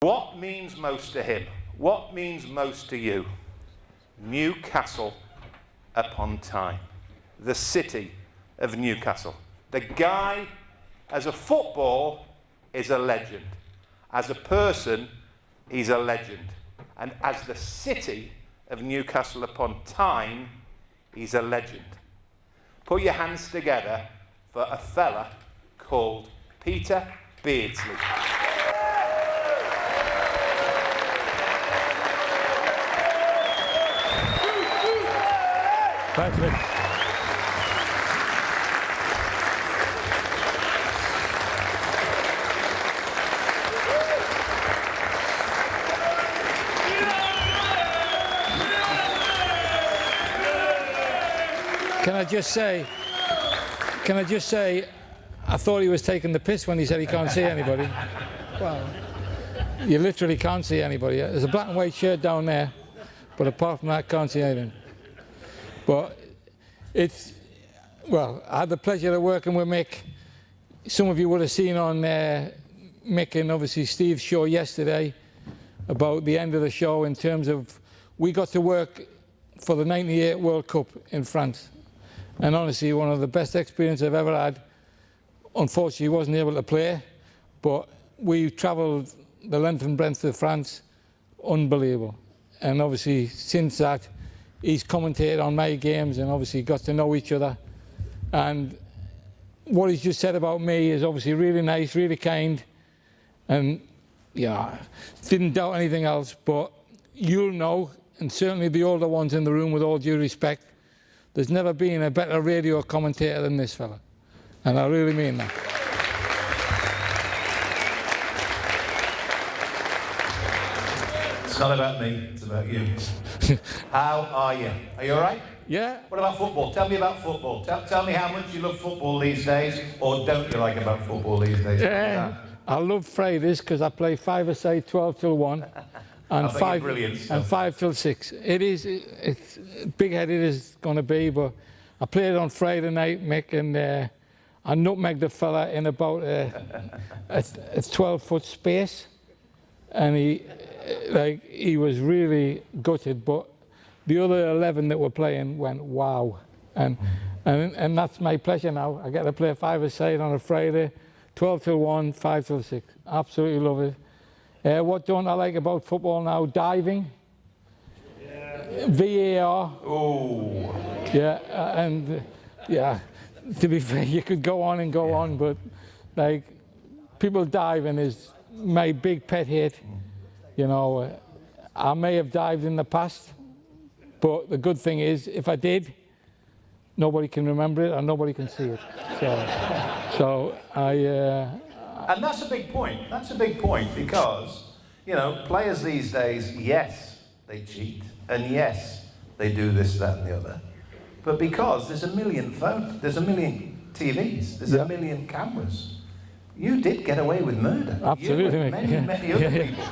What means most to him? What means most to you? Newcastle upon Tyne, the city of Newcastle. The guy, as a football, is a legend. As a person, he's a legend. And as the city of Newcastle upon Tyne, he's a legend. Put your hands together for a fella called Peter Beardsley. Thanks, Mick. Can I just say, I thought he was taking the piss when he said he can't see anybody. Well, you literally can't see anybody. There's a black and white shirt down there, but apart from that, can't see anything. But well, I had the pleasure of working with Mick. Some of you would have seen on Mick and obviously Steve's show yesterday about the end of the show in terms of we got to work for the '98 World Cup in France. And honestly, one of the best experiences I've ever had. Unfortunately, he wasn't able to play, but we travelled the length and breadth of France. Unbelievable. And obviously, since that, he's commentated on my games and obviously got to know each other. And what he's just said about me is obviously really nice, really kind. And yeah, didn't doubt anything else, but you'll know, and certainly the older ones in the room, with all due respect, there's never been a better radio commentator than this fella. And I really mean that. It's not about me, it's about you. How are you? Are you all right? Yeah. What about football? Tell me about football. Tell me how much you love football these days, or don't you like about football these days? I love Fridays because I play 5-a-side, 12 till 1. And 5 till 6. It's big-headed as going to be, but I played on Friday night, Mick, and I nutmegged the fella in about a 12-foot space, and he was really gutted. But the other 11 that were playing went wow, and that's my pleasure now. I get to play 5-a-side on a Friday, 12 till 1, 5 till 6. Absolutely love it. What don't I like about football now? Diving. Yeah. VAR. Oh. Yeah, and yeah, to be fair, you could go on and go on, but like, people diving is my big pet hate. You know, I may have dived in the past, but the good thing is, if I did, nobody can remember it and nobody can see it. So And that's a big point. That's a big point because, you know, players these days, yes, they cheat. And yes, they do this, that and the other. But because there's a million phones, there's a million TVs, there's a million cameras. You did get away with murder. Absolutely. You and many other people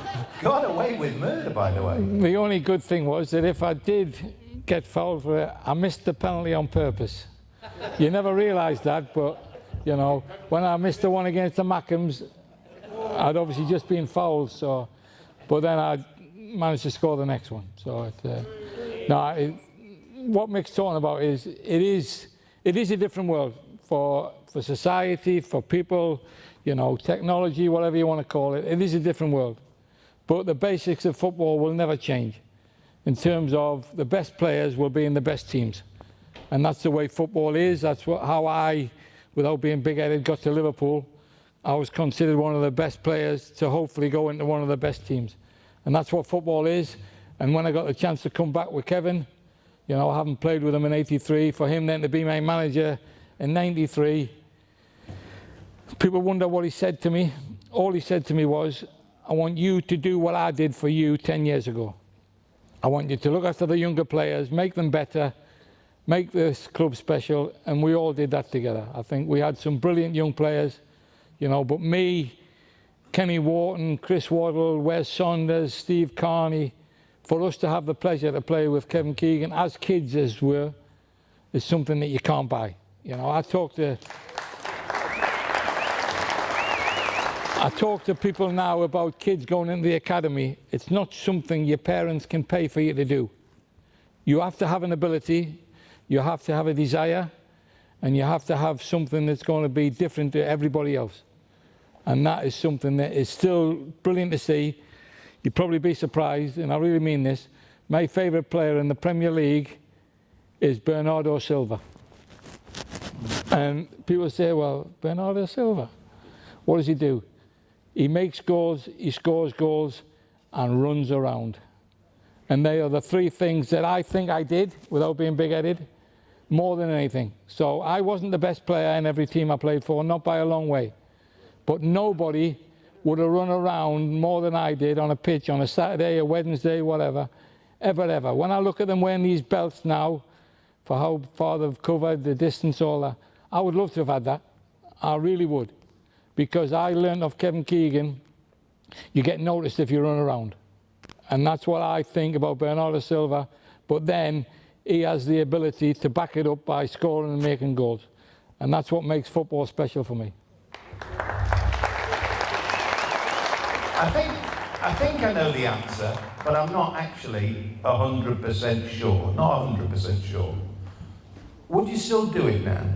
got away with murder, by the way. The only good thing was that if I did get fouled for it, I missed the penalty on purpose. You never realise that, but you know, when I missed the one against the Mackhams, I'd obviously just been fouled. So, but then I managed to score the next one. So, what Mick's talking about is it is a different world for society, for people, you know, technology, whatever you want to call it. It is a different world, but the basics of football will never change. In terms of the best players will be in the best teams, and that's the way football is. That's how I, without being big-headed, got to Liverpool. I was considered one of the best players to hopefully go into one of the best teams. And that's what football is. And when I got the chance to come back with Kevin, you know, I haven't played with him in '83, for him then to be my manager in '93, people wonder what he said to me. All he said to me was, I want you to do what I did for you 10 years ago. I want you to look after the younger players, make them better, make this club special, and we all did that together. I think we had some brilliant young players, you know, but me, Kenny Wharton, Chris Waddle, Wes Saunders, Steve Carney, for us to have the pleasure to play with Kevin Keegan, as kids as we're, is something that you can't buy. You know, I talked to I talk to people now about kids going into the academy. It's not something your parents can pay for you to do. You have to have an ability, you have to have a desire, and you have to have something that's going to be different to everybody else. And that is something that is still brilliant to see. You'd probably be surprised, and I really mean this. My favourite player in the Premier League is Bernardo Silva. And people say, well, Bernardo Silva, what does he do? He makes goals, he scores goals, and runs around. And they are the three things that I think I did, without being big-headed, more than anything. So I wasn't the best player in every team I played for, not by a long way. But nobody would have run around more than I did on a pitch on a Saturday, a Wednesday, whatever, ever. When I look at them wearing these belts now, for how far they've covered, the distance, all that, I would love to have had that. I really would. Because I learned of Kevin Keegan, you get noticed if you run around. And that's what I think about Bernardo Silva. But then he has the ability to back it up by scoring and making goals. And that's what makes football special for me. I think I know the answer, but I'm not actually 100% sure. Not 100% sure. Would you still do it now?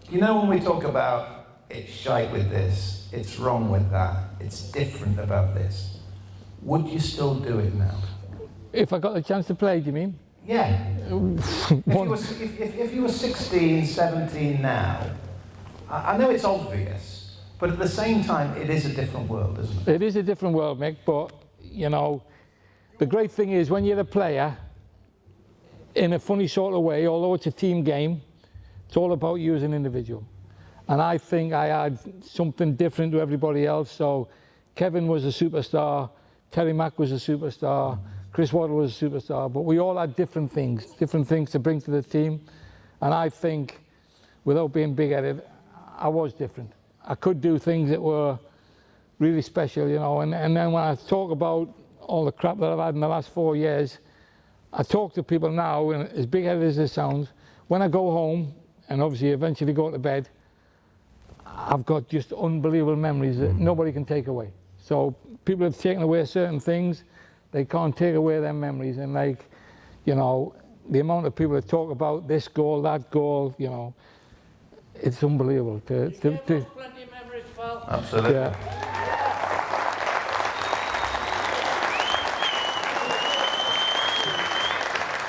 You know, when we talk about it's shite with this, it's wrong with that, it's different about this, would you still do it now? If I got the chance to play, do you mean? Yeah. if you were 16, 17 now, I know it's obvious, but at the same time, it is a different world, isn't it? It is a different world, Mick, but, you know, the great thing is when you're a player, in a funny sort of way, although it's a team game, it's all about you as an individual. And I think I had something different to everybody else. So Kevin was a superstar, Terry Mack was a superstar, Chris Waddle was a superstar, but we all had different things to bring to the team. And I think, without being big-headed, I was different. I could do things that were really special, you know. And then when I talk about all the crap that I've had in the last 4 years, I talk to people now, and as big-headed as it sounds, when I go home, and obviously eventually go to bed, I've got just unbelievable memories that nobody can take away. So people have taken away certain things, they can't take away their memories. And like, you know, the amount of people that talk about this goal, that goal, you know, it's unbelievable. Plenty of memories, Phil. Absolutely. Yeah.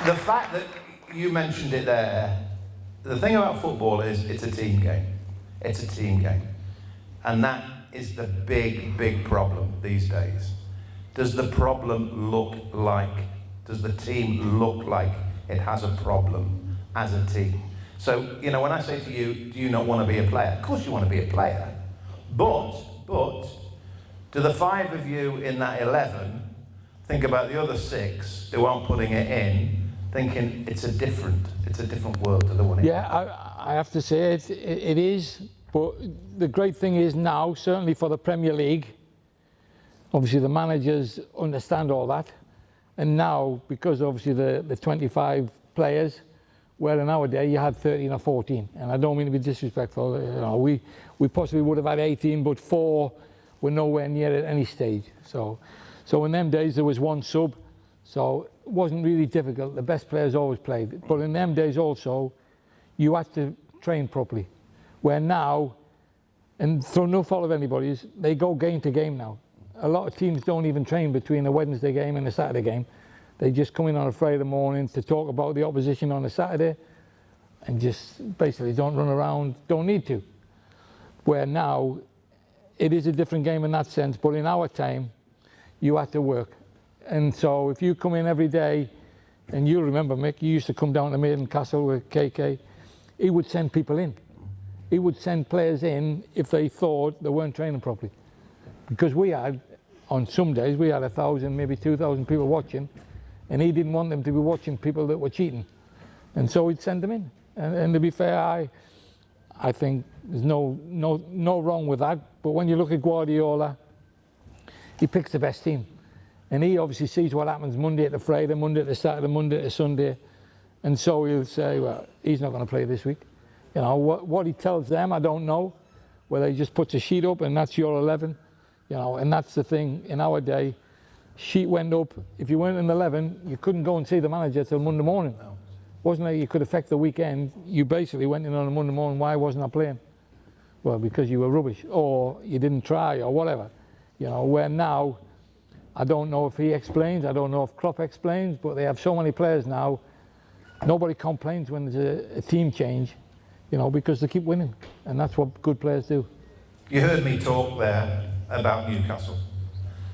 The fact that you mentioned it there, the thing about football is it's a team game. It's a team game. And that is the big problem these days. Does the problem look like, does the team look like it has a problem as a team? So, you know, when I say to you, do you not want to be a player? Of course you want to be a player. But, do the 5 of you in that 11 think about the other 6 who aren't putting it in, thinking it's a different world to the one in? Yeah, I have to say it is, but the great thing is now, certainly for the Premier League, obviously the managers understand all that, and now, because obviously the 25 players, where in our day you had 13 or 14, and I don't mean to be disrespectful, you know, we possibly would have had 18, but 4 were nowhere near at any stage. So in them days there was 1 sub, so it wasn't really difficult. The best players always played, but in them days also, you had to train properly. Where now, and through no fault of anybody's, they go game to game now. A lot of teams don't even train between a Wednesday game and a Saturday game. They just come in on a Friday morning to talk about the opposition on a Saturday and just basically don't run around, don't need to. Where now, it is a different game in that sense, but in our time, you had to work. And so if you come in every day, and you remember, Mick, you used to come down to Newcastle with KK, he would send people in. He would send players in if they thought they weren't training properly. Because we had, on some days, we had 1,000, maybe 2,000 people watching, and he didn't want them to be watching people that were cheating. And so he'd send them in. And to be fair, I think there's no wrong with that. But when you look at Guardiola, he picks the best team. And he obviously sees what happens Monday to Friday, Monday to Saturday, Monday to Sunday. And so he'll say, well, he's not going to play this week. You know, what he tells them, I don't know. where they just put a sheet up and that's your 11, you know, and that's the thing in our day. Sheet went up. If you weren't in the 11, you couldn't go and see the manager till Monday morning. No. Wasn't like you could affect the weekend. You basically went in on a Monday morning. Why wasn't I playing? Well, because you were rubbish, or you didn't try, or whatever. You know, where now, I don't know if he explains, I don't know if Klopp explains, but they have so many players now. Nobody complains when there's a team change, you know, because they keep winning, and that's what good players do. You heard me talk there about Newcastle.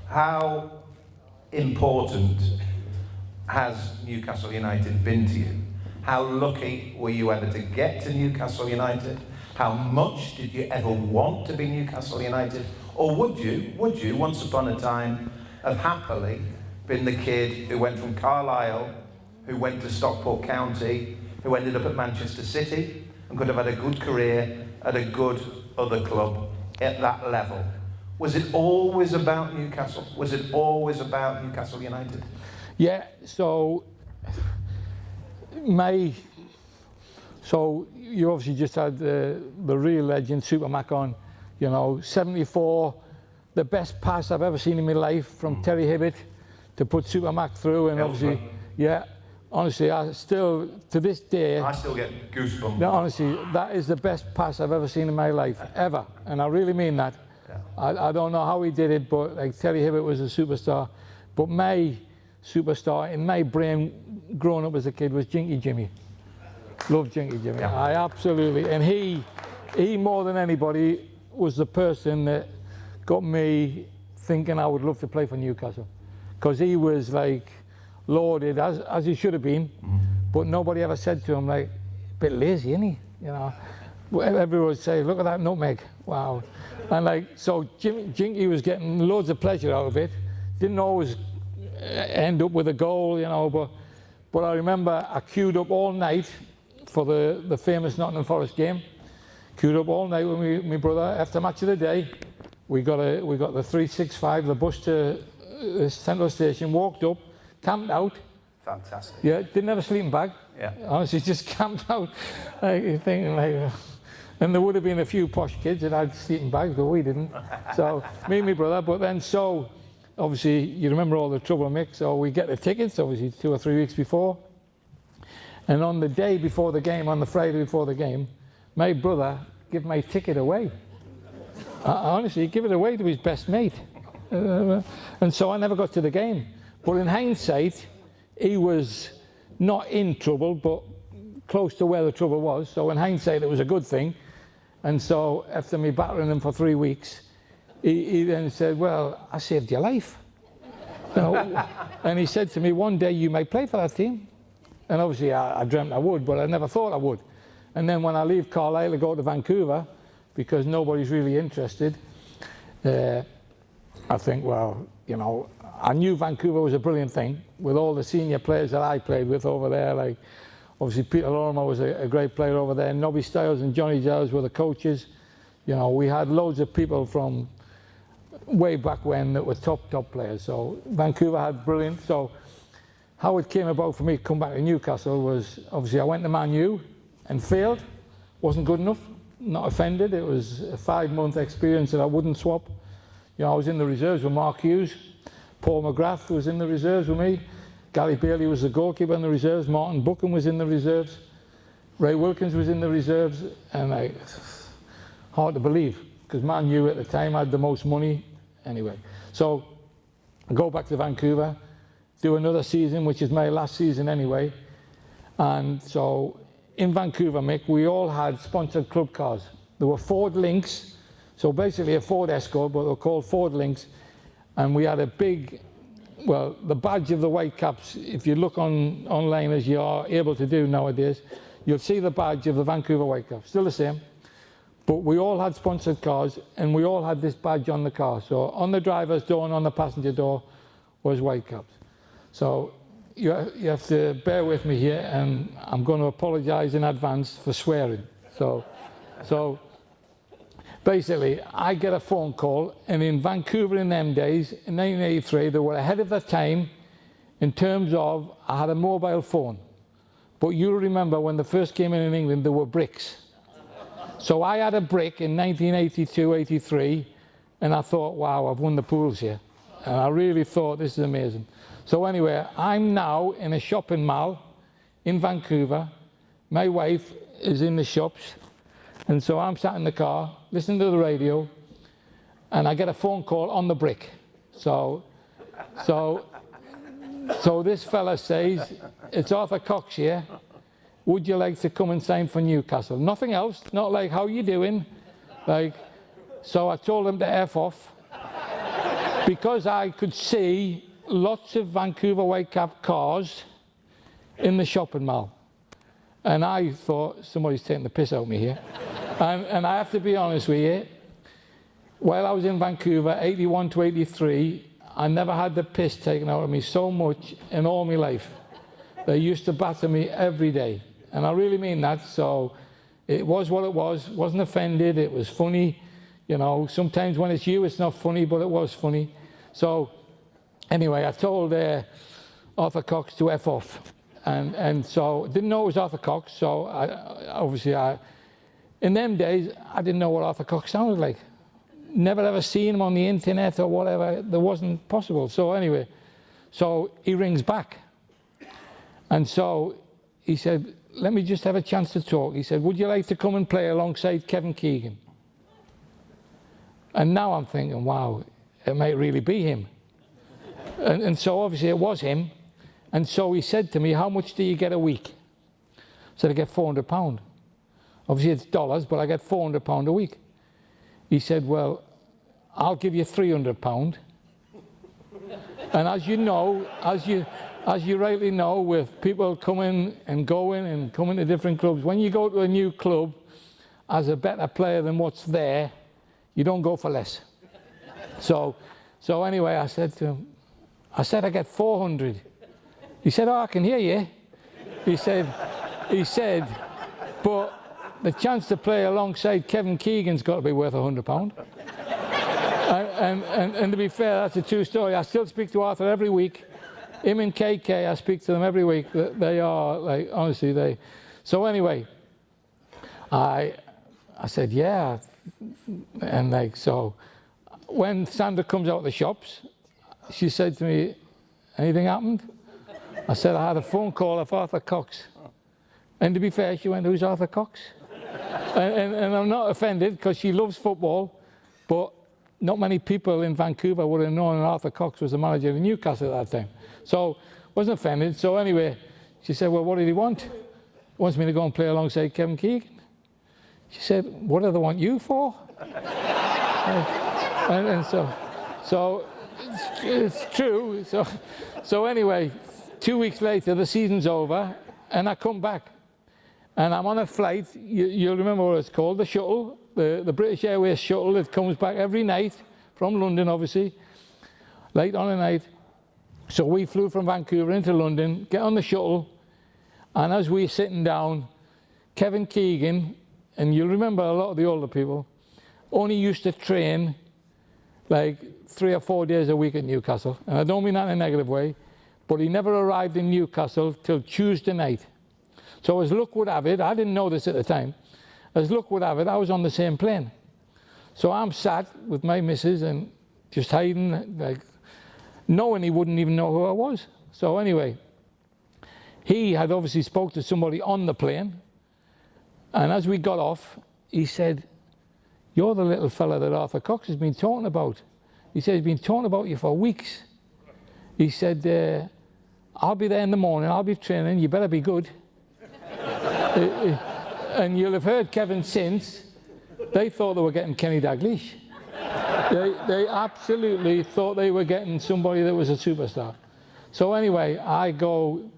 How important has Newcastle United been to you? How lucky were you ever to get to Newcastle United? How much did you ever want to be Newcastle United? Or would you, once upon a time, have happily been the kid who went from Carlisle, who went to Stockport County, who ended up at Manchester City, and could have had a good career at a good other club at that level? Was it always about Newcastle? Was it always about Newcastle United? Yeah, so you obviously just had the real legend, Super Mac, on, you know, 74, the best pass I've ever seen in my life from Terry Hibbett to put Super Mac through, and obviously, yeah, honestly, I still, to this day, I still get goosebumps. No, honestly, that is the best pass I've ever seen in my life, ever, and I really mean that. Yeah. I don't know how he did it, but like Terry Hibbett was a superstar, but my superstar in my brain growing up as a kid was Jinky Jimmy. Loved Jinky Jimmy. Yeah. I absolutely, and he more than anybody was the person that got me thinking I would love to play for Newcastle, because he was like lauded as he should have been, but nobody ever said to him like, a bit lazy, isn't he? You know, everyone would say, look at that nutmeg, wow. And like, so Jinky was getting loads of pleasure out of it. Didn't always end up with a goal, you know, but I remember I queued up all night for the famous Nottingham Forest game. Queued up all night with my brother. After match of the day, we got the 365, the bus to Central Station, walked up, camped out. Fantastic. Yeah, didn't have a sleeping bag. Yeah. Honestly, just camped out. Like, you're thinking like, and there would have been a few posh kids that had sleeping bags, but we didn't. So me and my brother, but then so, obviously, you remember all the trouble, Mick, so we get the tickets, obviously 2 or 3 weeks before. And on the day before the game, on the Friday before the game, my brother gave my ticket away. Honestly, he gave it away to his best mate. And so I never got to the game. But in hindsight, he was not in trouble, but close to where the trouble was. So in hindsight, it was a good thing. And so after me battering him for 3 weeks, he then said, well, I saved your life. You know? And he said to me, one day you may play for that team. And obviously I dreamt I would, but I never thought I would. And then when I leave Carlisle to go to Vancouver, because nobody's really interested, I think, well, you know, I knew Vancouver was a brilliant thing with all the senior players that I played with over there. Like, obviously Peter Lorimer was a great player over there. Nobby Stiles and Johnny Giles were the coaches. You know, we had loads of people from way back when that were top players. So Vancouver had brilliant. So how it came about for me to come back to Newcastle was, obviously I went to Man U and failed. Wasn't good enough. Not offended. It was a 5-month experience that I wouldn't swap. You know, I was in the reserves with Mark Hughes. Paul McGrath was in the reserves with me. Gary Bailey was the goalkeeper in the reserves. Martin Buchan was in the reserves. Ray Wilkins was in the reserves. And hard to believe, because Man U at the time had the most money. Anyway, so I go back to Vancouver, do another season, which is my last season anyway. And so in Vancouver, Mick, we all had sponsored club cars. There were Ford Links, so basically a Ford Escort, but they were called Ford Links. And we had a big, well, the badge of the Whitecaps, if you look online as you are able to do nowadays, you'll see the badge of the Vancouver Whitecaps, still the same. But we all had sponsored cars, and we all had this badge on the car. So on the driver's door and on the passenger door was Whitecaps. So you have to bear with me here, and I'm going to apologise in advance for swearing. So basically, I get a phone call, and in Vancouver in them days, in 1983, they were ahead of their time in terms of I had a mobile phone. But you'll remember when they first came in England, there were bricks. So I had a brick in 1982, 83, and I thought, wow, I've won the pools here. And I really thought, this is amazing. So anyway, I'm now in a shopping mall in Vancouver. My wife is in the shops. And so I'm sat in the car, listening to the radio, and I get a phone call on the brick. So this fella says, it's Arthur Cox here. Would you like to come and sign for Newcastle? Nothing else, not like, how you doing? So I told him to F off. Because I could see lots of Vancouver Whitecap cars in the shopping mall. And I thought, somebody's taking the piss out of me here. And I have to be honest with you, while I was in Vancouver, 81 to 83, I never had the piss taken out of me so much in all my life. They used to batter me every day. And I really mean that. So it was what it was. Wasn't offended. It was funny. You know, sometimes when it's you, it's not funny, but it was funny. So anyway, I told Arthur Cox to F off. And so didn't know it was Arthur Cox. So in them days, I didn't know what Arthur Cox sounded like. Never ever seen him on the internet or whatever. That wasn't possible. So anyway, so he rings back. And so he said, let me just have a chance to talk. He said, would you like to come and play alongside Kevin Keegan? And now I'm thinking, wow, it might really be him. And so obviously it was him. And so he said to me, how much do you get a week? I said, I get £400. Obviously it's dollars, but I get £400 a week. He said, well, I'll give you £300. And as you know, as you rightly know, with people coming and going and coming to different clubs, when you go to a new club as a better player than what's there, you don't go for less. So anyway, I said to him, I get 400. He said, oh, I can hear you. He said, but the chance to play alongside Kevin Keegan's got to be worth £100. and to be fair, that's a true story. I still speak to Arthur every week. Him and KK, I speak to them every week. They are, like, honestly, they... So anyway, I said, yeah. And like, so when Sandra comes out of the shops, she said to me, anything happened? I said, I had a phone call of Arthur Cox. And to be fair, she went, who's Arthur Cox? and I'm not offended because she loves football, but not many people in Vancouver would have known Arthur Cox was the manager of Newcastle at that time. So wasn't offended. So anyway, she said, well, what did he want? He wants me to go and play alongside Kevin Keegan. She said, what do they want you for? and so it's true. So anyway, 2 weeks later, the season's over, and I come back. And I'm on a flight, you'll remember what it's called, the shuttle, the British Airways shuttle that comes back every night from London, obviously, late on at night. So we flew from Vancouver into London, get on the shuttle, and as we're sitting down, Kevin Keegan, and you'll remember a lot of the older people, only used to train like 3 or 4 days a week at Newcastle. And I don't mean that in a negative way, but he never arrived in Newcastle till Tuesday night. So as luck would have it, I didn't know this at the time, as luck would have it, I was on the same plane. So I'm sat with my missus and just hiding, like, knowing he wouldn't even know who I was. So anyway, he had obviously spoke to somebody on the plane, and as we got off, he said, you're the little fella that Arthur Cox has been talking about. He said, he's been talking about you for weeks. He said, I'll be there in the morning, I'll be training, you better be good. And you'll have heard Kevin since, they thought they were getting Kenny Dalglish. They absolutely thought they were getting somebody that was a superstar. So anyway, I go,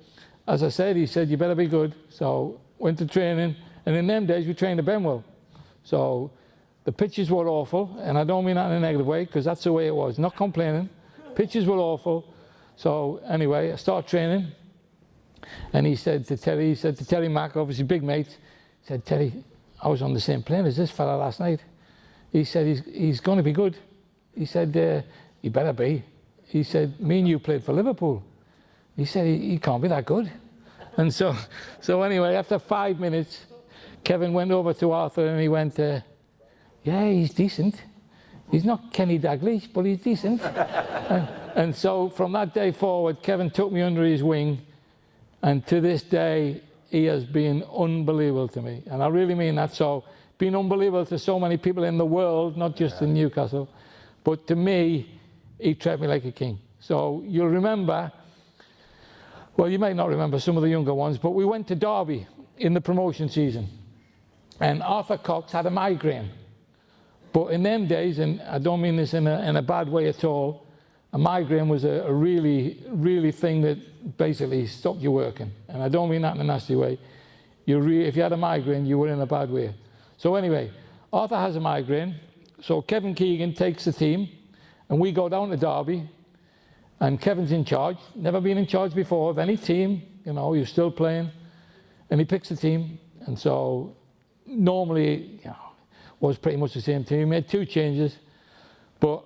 as I said, he said, you better be good. So went to training, and in them days we trained at Benwell. So the pitches were awful, and I don't mean that in a negative way, because that's the way it was, not complaining. Pitches were awful. So anyway, I started training, and he said to Terry Mack, obviously big mates, he said, Terry, I was on the same plane as this fella last night. He said, he's going to be good. He said, he better be. He said, me and you played for Liverpool. He said, he can't be that good. And so anyway, after 5 minutes, Kevin went over to Arthur and he went, yeah, he's decent. He's not Kenny Dalglish, but he's decent. and so from that day forward, Kevin took me under his wing, and to this day, he has been unbelievable to me. And I really mean that. So, been unbelievable to so many people in the world, not just in Newcastle, but to me, he treated me like a king. So you'll remember, well, you may not remember some of the younger ones, but we went to Derby in the promotion season, and Arthur Cox had a migraine. But in them days, and I don't mean this in a bad way at all, a migraine was a really thing that basically stopped you working. And I don't mean that in a nasty way. If you had a migraine, you were in a bad way. So anyway, Arthur has a migraine, so Kevin Keegan takes the team, and we go down to Derby, and Kevin's in charge, never been in charge before of any team, you know, you're still playing, and he picks the team. And so normally, you know, was pretty much the same team. He made 2 changes, but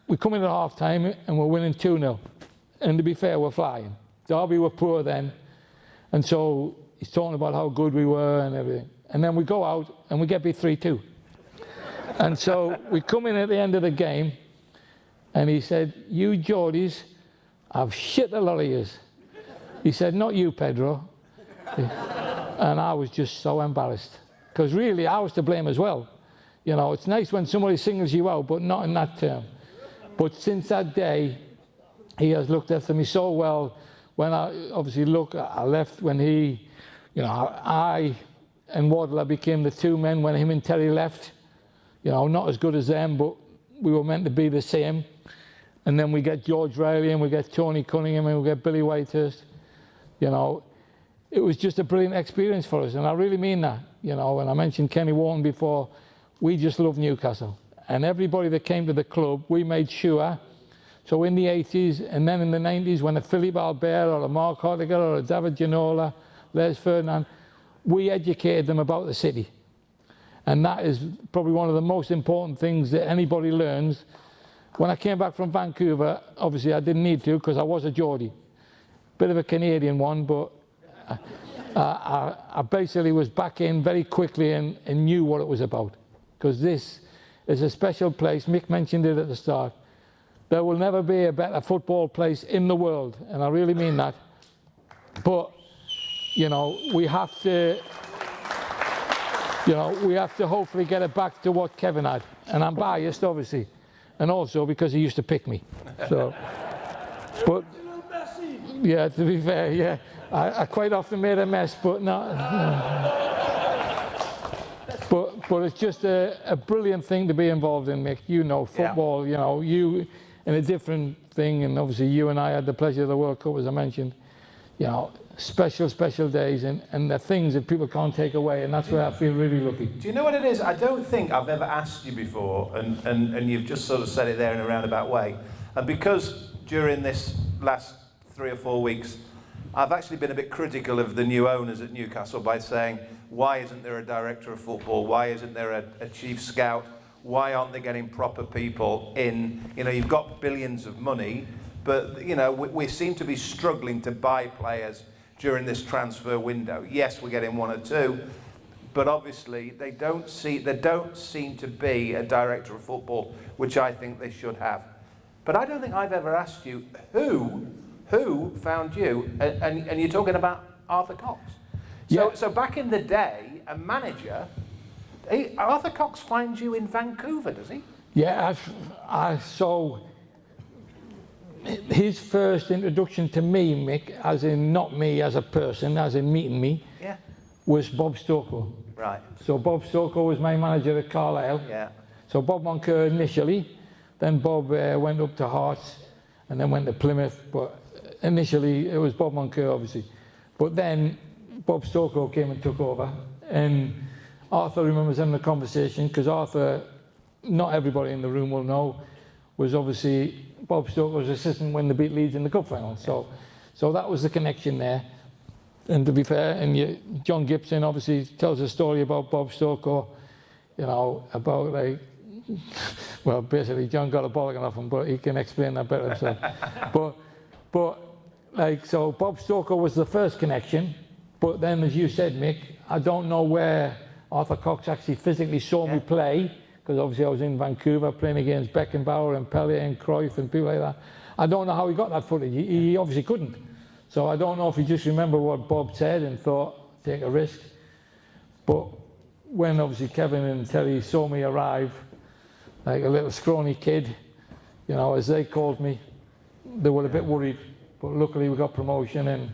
we come in at half time and we're winning 2-0. And to be fair, we're flying. Derby were poor then, and so he's talking about how good we were and everything. And then we go out and we get beat 3-2. And so we come in at the end of the game, and he said, you Geordies, I've shit a lot of yous. He said, not you, Pedro. And I was just so embarrassed, because really I was to blame as well. You know, it's nice when somebody singles you out, but not in that term. But since that day, he has looked after me so well. When I left when he, you know, I and Waddler became the 2 men when him and Terry left. You know, not as good as them, but we were meant to be the same. And then we get George Riley, and we get Tony Cunningham, and we get Billy Whitehurst. You know, it was just a brilliant experience for us, and I really mean that. You know, when I mentioned Kenny Wharton before, we just loved Newcastle. And everybody that came to the club, we made sure. So in the 80s and then in the 90s, when a Philippe Albert or a Mark Hoddiger or a David Ginola, Les Ferdinand, we educated them about the city. And that is probably one of the most important things that anybody learns. When I came back from Vancouver, obviously I didn't need to, because I was a Geordie. Bit of a Canadian one, but I basically was back in very quickly and knew what it was about. Because this is a special place. Mick mentioned it at the start. There will never be a better football place in the world, and I really mean that. But, you know, we have to hopefully get it back to what Kevin had. And I'm biased, obviously, and also because he used to pick me. So, but yeah, to be fair, yeah, I quite often made a mess, but not. But it's just a brilliant thing to be involved in, Mick. You know, football, you know, you in a different thing, and obviously you and I had the pleasure of the World Cup, as I mentioned. You know, special days, and the things that people can't take away, and that's where I feel really lucky. Do you know what it is? I don't think I've ever asked you before, and you've just sort of said it there in a roundabout way. And because during this last 3 or 4 weeks, I've actually been a bit critical of the new owners at Newcastle by saying, why isn't there a director of football? Why isn't there a chief scout? Why aren't they getting proper people in? You know, you've got billions of money, but, you know, we seem to be struggling to buy players during this transfer window. Yes, we're getting 1 or 2, but obviously there don't seem to be a director of football, which I think they should have. But I don't think I've ever asked you who found you, and you're talking about Arthur Cox. So back in the day, a manager, Arthur Cox finds you in Vancouver, does he? Yeah, so his first introduction to me, Mick, as in not me as a person, as in meeting me, was Bob Stokoe. Right. So Bob Stokoe was my manager at Carlisle. Yeah. So Bob Moncur initially, then Bob went up to Hearts, and then went to Plymouth, but initially it was Bob Moncur, obviously. But then Bob Stokoe came and took over, and Arthur remembers having a conversation, because Arthur, not everybody in the room will know, was obviously Bob Stokoe's assistant when they beat Leeds in the cup final. So that was the connection there. And to be fair, and John Gibson obviously tells a story about Bob Stokoe, you know, about like, well, basically John got a bollocking off him, but he can explain that better himself. but like, so Bob Stokoe was the first connection, But then, as you said, Mick, I don't know where Arthur Cox actually physically saw me play, because obviously I was in Vancouver playing against Beckenbauer and Pelé and Cruyff and people like that. I don't know how he got that footage. He obviously couldn't. So I don't know if he just remembered what Bob said and thought, take a risk. But when obviously Kevin and Terry saw me arrive, like a little scrawny kid, you know, as they called me, they were a bit worried. But luckily we got promotion. And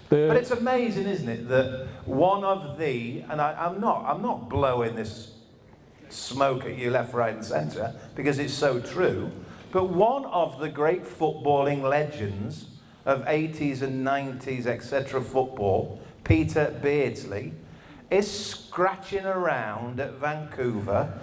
but it's amazing, isn't it, that one of the, and I'm not blowing this smoke at you left, right and centre, because it's so true, but one of the great footballing legends of 80s and 90s, etc. football, Peter Beardsley, is scratching around at Vancouver,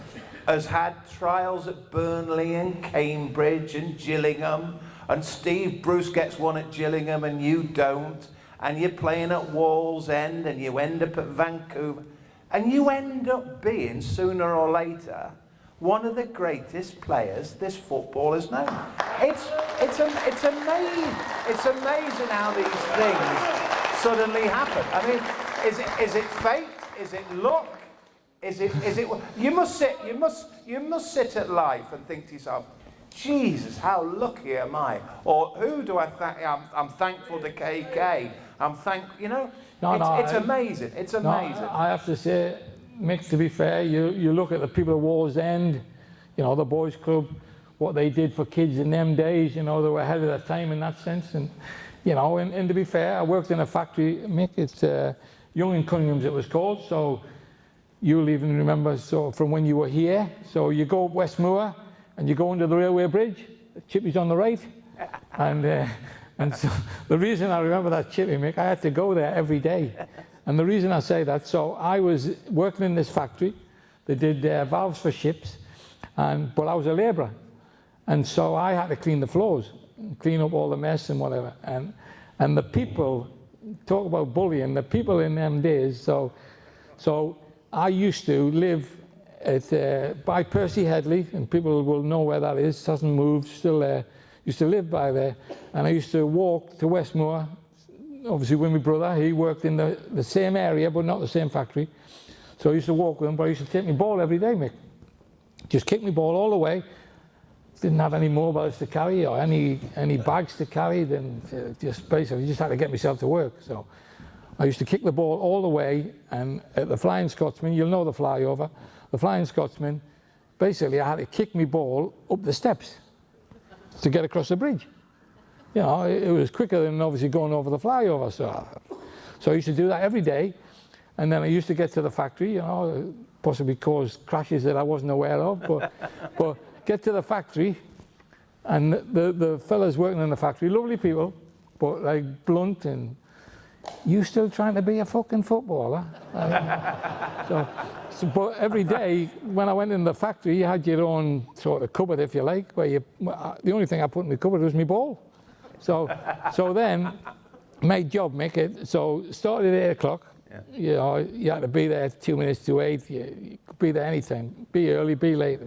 has had trials at Burnley and Cambridge and Gillingham, and Steve Bruce gets one at Gillingham and you don't, and you're playing at Wallsend and you end up at Vancouver, and you end up being, sooner or later, one of the greatest players this football has known. It's amazing. It's amazing how these things suddenly happen. I mean, is it fate? Is it luck? Is it? You must sit at life and think to yourself, Jesus, how lucky am I? Or who do I thank? I'm thankful to KK. You know. It's amazing. It's amazing. No, I have to say, Mick, to be fair, you look at the people at Wallsend, you know, the boys' club, what they did for kids in them days, you know, they were ahead of their time in that sense. And, you know, and to be fair, I worked in a factory, Mick, it's Young and Cunningham's it was called, so you'll even remember, so from when you were here, so you go up Westmoor and you go under the railway bridge, Chippy's on the right, and so the reason I remember that Chippy, Mick, I had to go there every day. And the reason I say that, so I was working in this factory, they did valves for ships, but I was a labourer. And so I had to clean the floors, clean up all the mess and whatever. And the people, talk about bullying, the people in them days, so I used to live by Percy Headley, and people will know where that is, hasn't moved, still there. Used to live by there, and I used to walk to Westmoor, obviously with my brother. He worked in the same area, but not the same factory. So I used to walk with him, but I used to take my ball every day, Mick. Just kick my ball all the way. Didn't have any mobiles to carry or any bags to carry, then just basically just had to get myself to work. So I used to kick the ball all the way, and at the Flying Scotsman, you'll know the flyover, the Flying Scotsman, basically I had to kick my ball up the steps to get across the bridge. You know, it was quicker than obviously going over the flyover. So I used to do that every day, and then I used to get to the factory, you know, possibly cause crashes that I wasn't aware of, but get to the factory, and the fellas working in the factory, lovely people, but like blunt, and you still trying to be a fucking footballer? But every day when I went in the factory, you had your own sort of cupboard, if you like, where the only thing I put in the cupboard was my ball. So then my job, so started at 8 o'clock. Yeah. You know, you had to be there 2 minutes to 8. You could be there anytime. Be early, be late.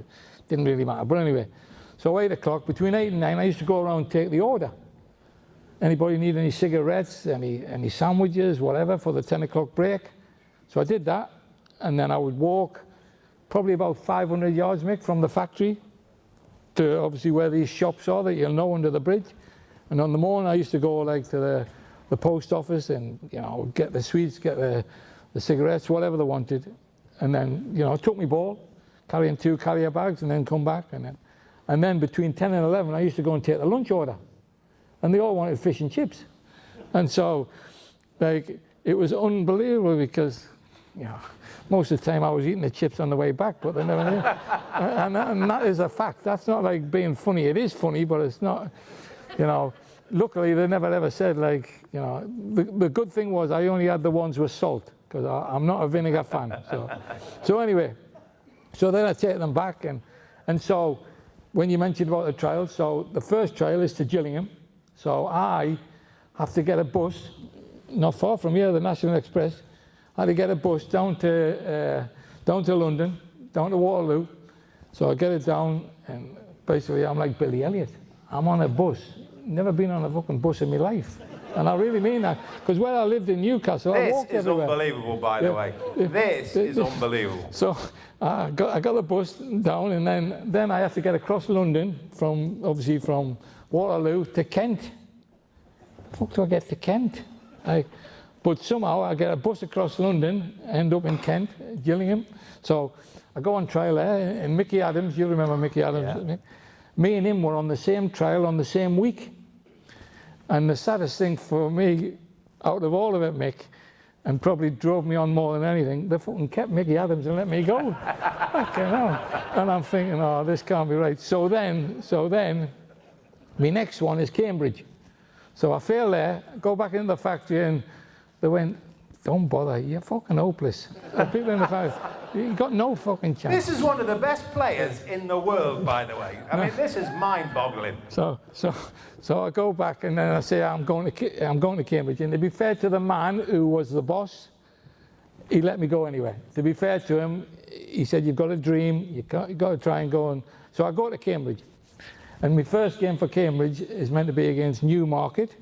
Didn't really matter. But anyway, so 8 o'clock, between 8 and 9, I used to go around and take the order. Anybody need any cigarettes, any sandwiches, whatever, for the 10 o'clock break? So I did that, and then I would walk probably about 500 yards, Mick, from the factory to obviously where these shops are that you'll know under the bridge. And on the morning, I used to go like to the post office and, you know, get the sweets, get the cigarettes, whatever they wanted. And then, you know, took my ball, carrying 2 carrier bags, and then come back. And then between 10 and 11, I used to go and take the lunch order. And they all wanted fish and chips. And so, like, it was unbelievable because, you know, most of the time I was eating the chips on the way back, but they never knew. And that is a fact. That's not like being funny. It is funny, but it's not, you know. Luckily, they never ever said, like, you know, the good thing was I only had the ones with salt, because I'm not a vinegar fan. So anyway, so then I take them back. And so when you mentioned about the trials, so the first trial is to Gillingham. So I have to get a bus, not far from here, the National Express. I had to get a bus down to London, down to Waterloo. So I get it down, and basically I'm like Billy Elliot. I'm on a bus. Never been on a fucking bus in my life. And I really mean that. Because where I lived in Newcastle, I This walked is everywhere. unbelievable, by the way. This is unbelievable. So I got the bus down, and then I had to get across London obviously from Waterloo to Kent. Fuck do I get to Kent? But somehow I get a bus across London, end up in Kent, Gillingham. So I go on trial there, and Mickey Adams, you remember Mickey Adams? Yeah. Me and him were on the same trial on the same week. And the saddest thing for me, out of all of it, Mick, and probably drove me on more than anything, they fucking kept Mickey Adams and let me go. Fucking hell. And I'm thinking, oh, this can't be right. So then, my next one is Cambridge. So I fail there, go back into the factory, and they went, don't bother, you're fucking hopeless. The people in the factory, you got no fucking chance. This is one of the best players in the world, by the way. I mean, this is mind-boggling. So I go back, and then I say I'm going to Cambridge. And to be fair to the man who was the boss, he let me go anyway. To be fair to him, he said, you've got a dream, you've got to try and go. And so I go to Cambridge. And my first game for Cambridge is meant to be against Newmarket.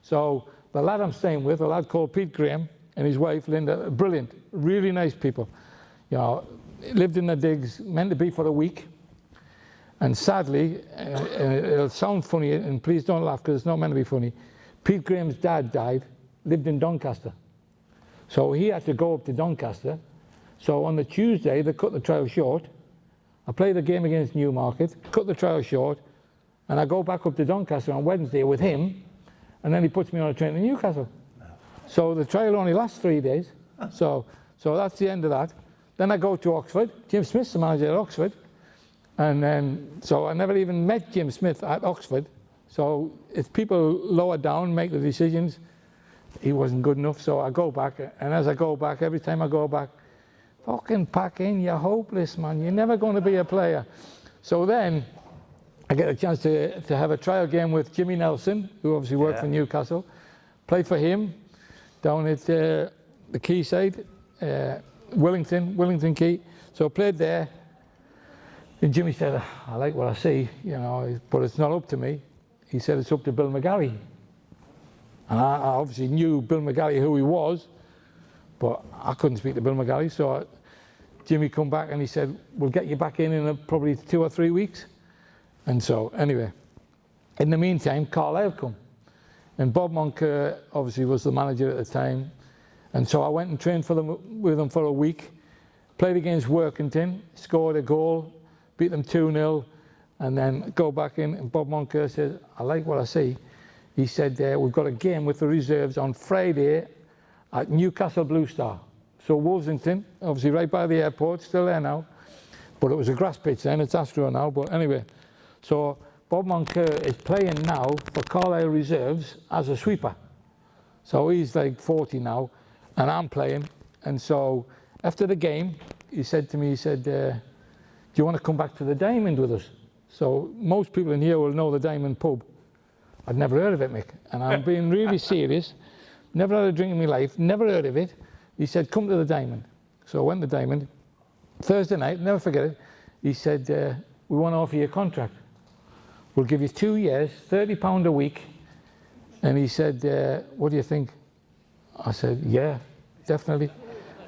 So the lad I'm staying with, a lad called Pete Graham, and his wife Linda, brilliant, really nice people. You know, lived in the digs, meant to be for a week. And sadly, it'll sound funny, and please don't laugh because it's not meant to be funny. Pete Graham's dad died, lived in Doncaster. So he had to go up to Doncaster. So on the Tuesday, they cut the trial short. I play the game against Newmarket, cut the trial short, and I go back up to Doncaster on Wednesday with him, and then he puts me on a train to Newcastle. So the trial only lasts 3 days. So that's the end of that. Then I go to Oxford. Jim Smith's the manager at Oxford. And then, so I never even met Jim Smith at Oxford. So if people lower down make the decisions, he wasn't good enough. So I go back, and as I go back, every time I go back, fucking pack in, you're hopeless, man. You're never going to be a player. So then I get a chance to have a trial game with Jimmy Nelson, who obviously worked for Newcastle. Play for him down at the Quayside, Wellington Quay. So I played there. And Jimmy said, I like what I see, you know, but it's not up to me. He said, it's up to Bill McGarry. And I obviously knew Bill McGarry, who he was, but I couldn't speak to Bill McGarry. So Jimmy come back and he said, we'll get you back in probably 2 or 3 weeks. And so, anyway, in the meantime, Carlisle come. And Bob Moncur obviously was the manager at the time. And so I went and trained with them for a week, played against Workington, scored a goal, beat them 2-0, and then go back in, and Bob Moncur says, I like what I see. He said, we've got a game with the reserves on Friday at Newcastle Blue Star. So Wolvesington, obviously right by the airport, still there now, but it was a grass pitch then, it's Astro now, but anyway. So Bob Moncur is playing now for Carlisle Reserves as a sweeper. So he's like 40 now, and I'm playing. And so after the game, he said to me, do you want to come back to the Diamond with us? So most people in here will know the Diamond pub. I'd never heard of it, Mick, and I'm being really serious. Never had a drink in my life, never heard of it. He said, come to the Diamond. So I went to the Diamond. Thursday night, never forget it, he said, we want to offer you a contract. We'll give you 2 years, £30 a week. And he said, what do you think? I said, yeah, definitely.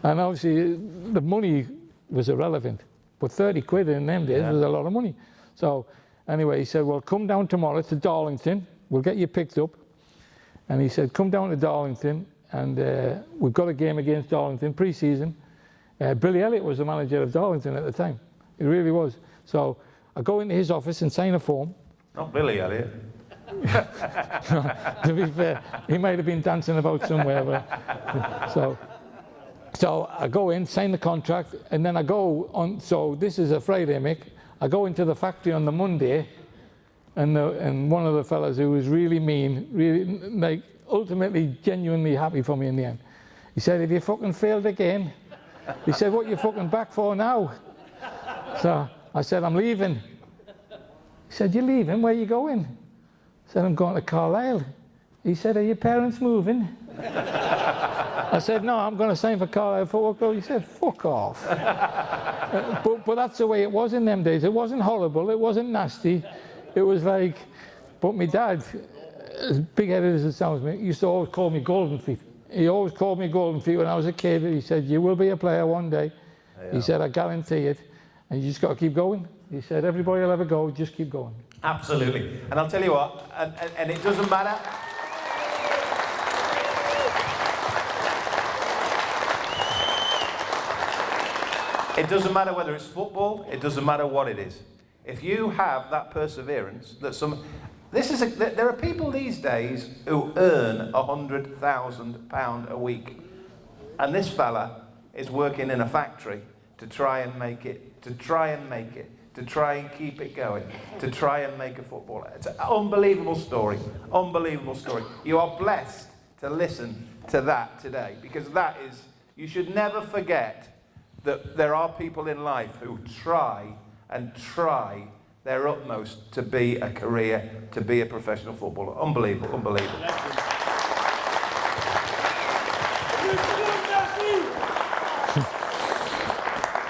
And obviously the money was irrelevant, but 30 quid in them days was a lot of money. So anyway, he said, well, come down tomorrow to Darlington. We'll get you picked up. And he said, come down to Darlington, and we've got a game against Darlington, pre-season. Billy Elliott was the manager of Darlington at the time. He really was. So I go into his office and sign a form. Not Billy Elliott. To be fair, he might have been dancing about somewhere. But, so I go in, sign the contract, and then I go on. So this is a Friday, Mick. I go into the factory on the Monday, and one of the fellas who was really mean, really like ultimately genuinely happy for me in the end. He said, "If you fucking failed again," he said, "what you fucking back for now?" So I said, "I'm leaving." He said, "You're leaving? Where are you going?" I said, "I'm going to Carlisle." He said, "Are your parents moving?" I said, "No, I'm going to sign for Carlisle Football Club." He said, "Fuck off." But that's the way it was in them days. It wasn't horrible. It wasn't nasty. It was like, but my dad, as big-headed as it sounds, he used to always call me Golden Feet. He always called me Golden Feet when I was a kid. He said, you will be a player one day. Yeah. He said, I guarantee it. And you just got to keep going. He said, everybody will ever go, just keep going. Absolutely. And I'll tell you what, and it doesn't matter. It doesn't matter whether it's football, it doesn't matter what it is. If you have that perseverance, there are people these days who earn £100,000 a week. And this fella is working in a factory to try and make it, to try and keep it going, to try and make a footballer. It's an unbelievable story, unbelievable story. You are blessed to listen to that today, because that is, you should never forget that there are people in life who try their utmost to be a career, to be a professional footballer. Unbelievable, unbelievable.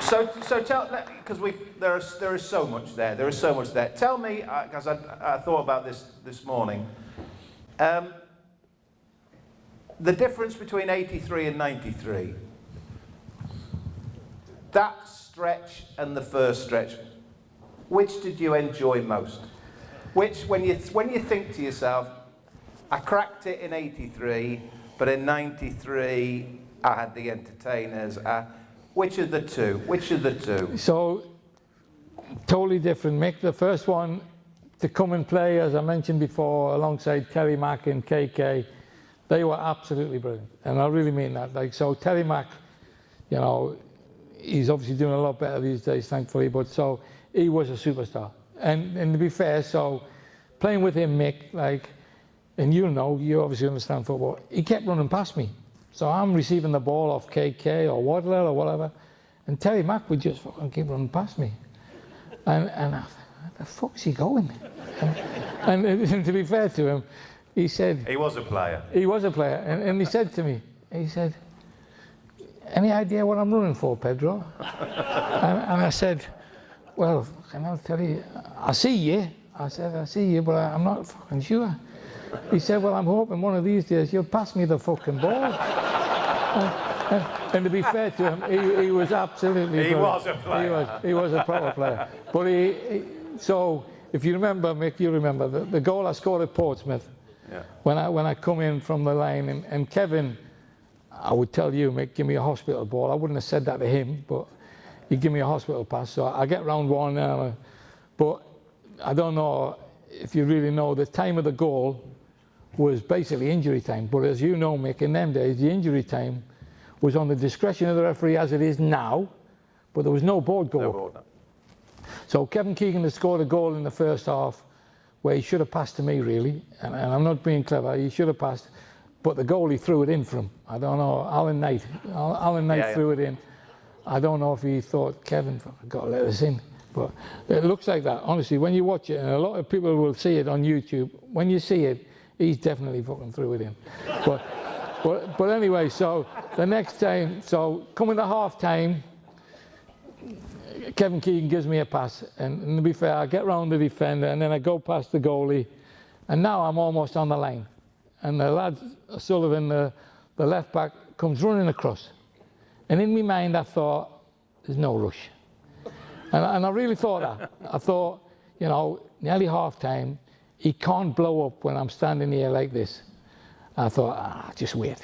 So tell, because there is so much there. There is so much there. Tell me, because I thought about this morning, the difference between 83 and 93. That stretch and the first stretch, which did you enjoy most? Which, when you think to yourself, I cracked it in 83, but in 93 I had the entertainers. Which of the two? Which of the two? So, totally different, Mick. The first one, to come and play, as I mentioned before, alongside Terry Mack and KK, they were absolutely brilliant. And I really mean that. Like, so Terry Mack, you know, he's obviously doing a lot better these days, thankfully, but so he was a superstar. And to be fair, so playing with him, Mick, like, and you know, you obviously understand football, he kept running past me. So I'm receiving the ball off KK or Waddler or whatever, and Terry Mack would just fucking keep running past me. And I thought, where the fuck's he going? and to be fair to him, he said... He was a player. He was a player. And he said to me, he said, any idea what I'm running for, Pedro? and I said, well, and I'll tell you, I see you. I said, I see you, but I'm not fucking sure. He said, well, I'm hoping one of these days you'll pass me the fucking ball. And to be fair to him, he was absolutely... He was a player. He was a proper player. But so, if you remember, Mick, you remember, the goal I scored at Portsmouth, yeah. when I come in from the line, and Kevin... I would tell you, Mick, give me a hospital ball. I wouldn't have said that to him, but he'd give me a hospital pass. So I get round one, but I don't know if you really know, the time of the goal was basically injury time. But as you know, Mick, in them days, the injury time was on the discretion of the referee as it is now, but there was no board goal. No board, no. So Kevin Keegan had scored a goal in the first half where he should have passed to me, really, and I'm not being clever, he should have passed. But the goalie threw it in for him. I don't know, Alan Knight threw it in. I don't know if he thought, Kevin, I've got to let us in. But it looks like that, honestly, when you watch it, and a lot of people will see it on YouTube, when you see it, he's definitely fucking threw it in. But anyway, so the next time, so coming to half time, Kevin Keegan gives me a pass, and to be fair, I get round the defender, and then I go past the goalie, and now I'm almost on the line. And the lad, Sullivan, the left back, comes running across. And in my mind, I thought, there's no rush. And I really thought that. I thought, you know, nearly half time, he can't blow up when I'm standing here like this. I thought, just wait.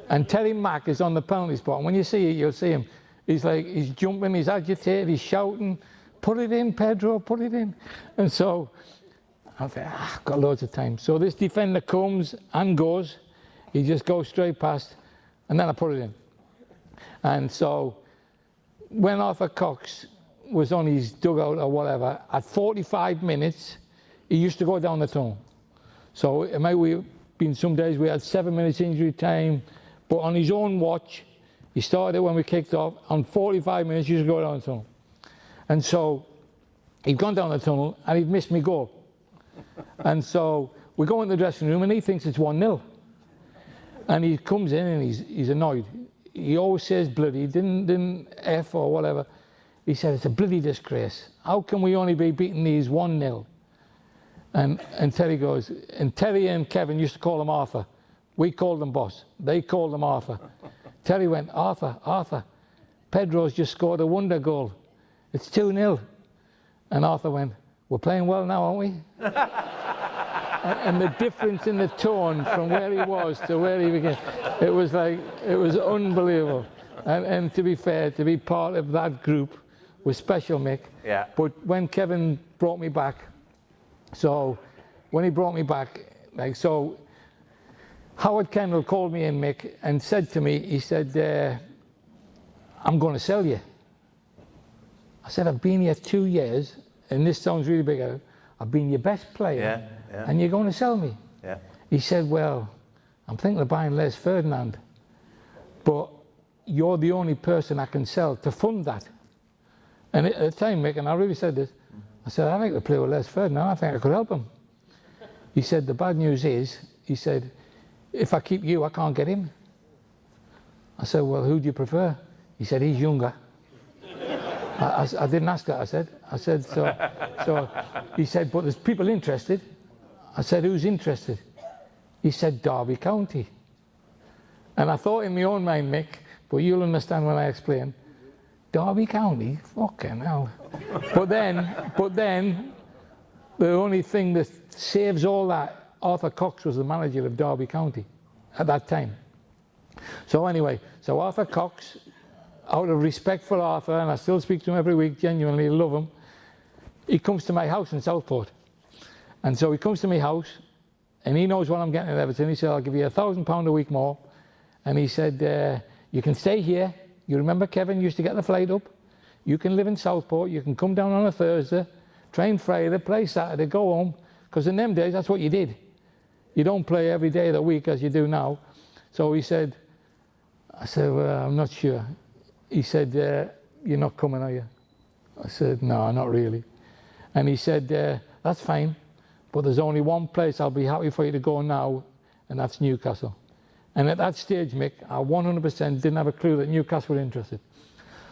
And Terry Mack is on the penalty spot. And when you see it, you'll see him. He's like, he's jumping, he's agitated, he's shouting, put it in, Pedro, put it in. And so, I thought, I've got loads of time. So this defender comes and goes. He just goes straight past, and then I put it in. And so when Arthur Cox was on his dugout or whatever, at 45 minutes, he used to go down the tunnel. So it might have been some days we had 7 minutes injury time, but on his own watch, he started when we kicked off, on 45 minutes, he used to go down the tunnel. And so he'd gone down the tunnel, and he'd missed me goal. And so we go in the dressing room and he thinks it's 1-0. And he comes in and he's annoyed. He always says bloody, didn't F or whatever. He said, it's a bloody disgrace. How can we only be beating these 1-0? And Terry goes, and Terry and Kevin used to call him Arthur. We called him Boss. They called him Arthur. Terry went, Arthur, Pedro's just scored a wonder goal. It's 2-0. And Arthur went, we're playing well now, aren't we? and the difference in the tone from where he was to where he began, it was unbelievable. And to be fair, to be part of that group was special, Mick. Yeah. But when Kevin brought me back, so when he brought me back, Howard Kendall called me in, Mick, and said to me, he said, I'm going to sell you. I said, I've been here 2 years, and this sounds really big. I've been your best player, and you're going to sell me. Yeah. He said, well, I'm thinking of buying Les Ferdinand, but you're the only person I can sell to fund that. And at the time, Mick, and I really said this, I said, I'd like to play with Les Ferdinand. I think I could help him. He said, the bad news is, he said, if I keep you, I can't get him. I said, well, who do you prefer? He said, he's younger. I didn't ask that, I said, so he said, but there's people interested. I said, who's interested? He said, Derby County. And I thought in my own mind, Mick, but you'll understand when I explain, Derby County? Fucking hell. But then, the only thing that saves all that, Arthur Cox was the manager of Derby County at that time. So anyway, so Arthur Cox, out of respect for Arthur, and I still speak to him every week, genuinely love him, he comes to my house in Southport. And so he comes to my house, and he knows what I'm getting at Everton. He said, I'll give you £1,000 a week more. And he said, you can stay here. You remember Kevin used to get the flight up? You can live in Southport. You can come down on a Thursday, train Friday, play Saturday, go home. Because in them days, that's what you did. You don't play every day of the week as you do now. So he said, I said, well, I'm not sure. He said, you're not coming, are you? I said, no, not really. And he said, that's fine, but there's only one place I'll be happy for you to go now, and that's Newcastle. And at that stage, Mick, I 100% didn't have a clue that Newcastle were interested.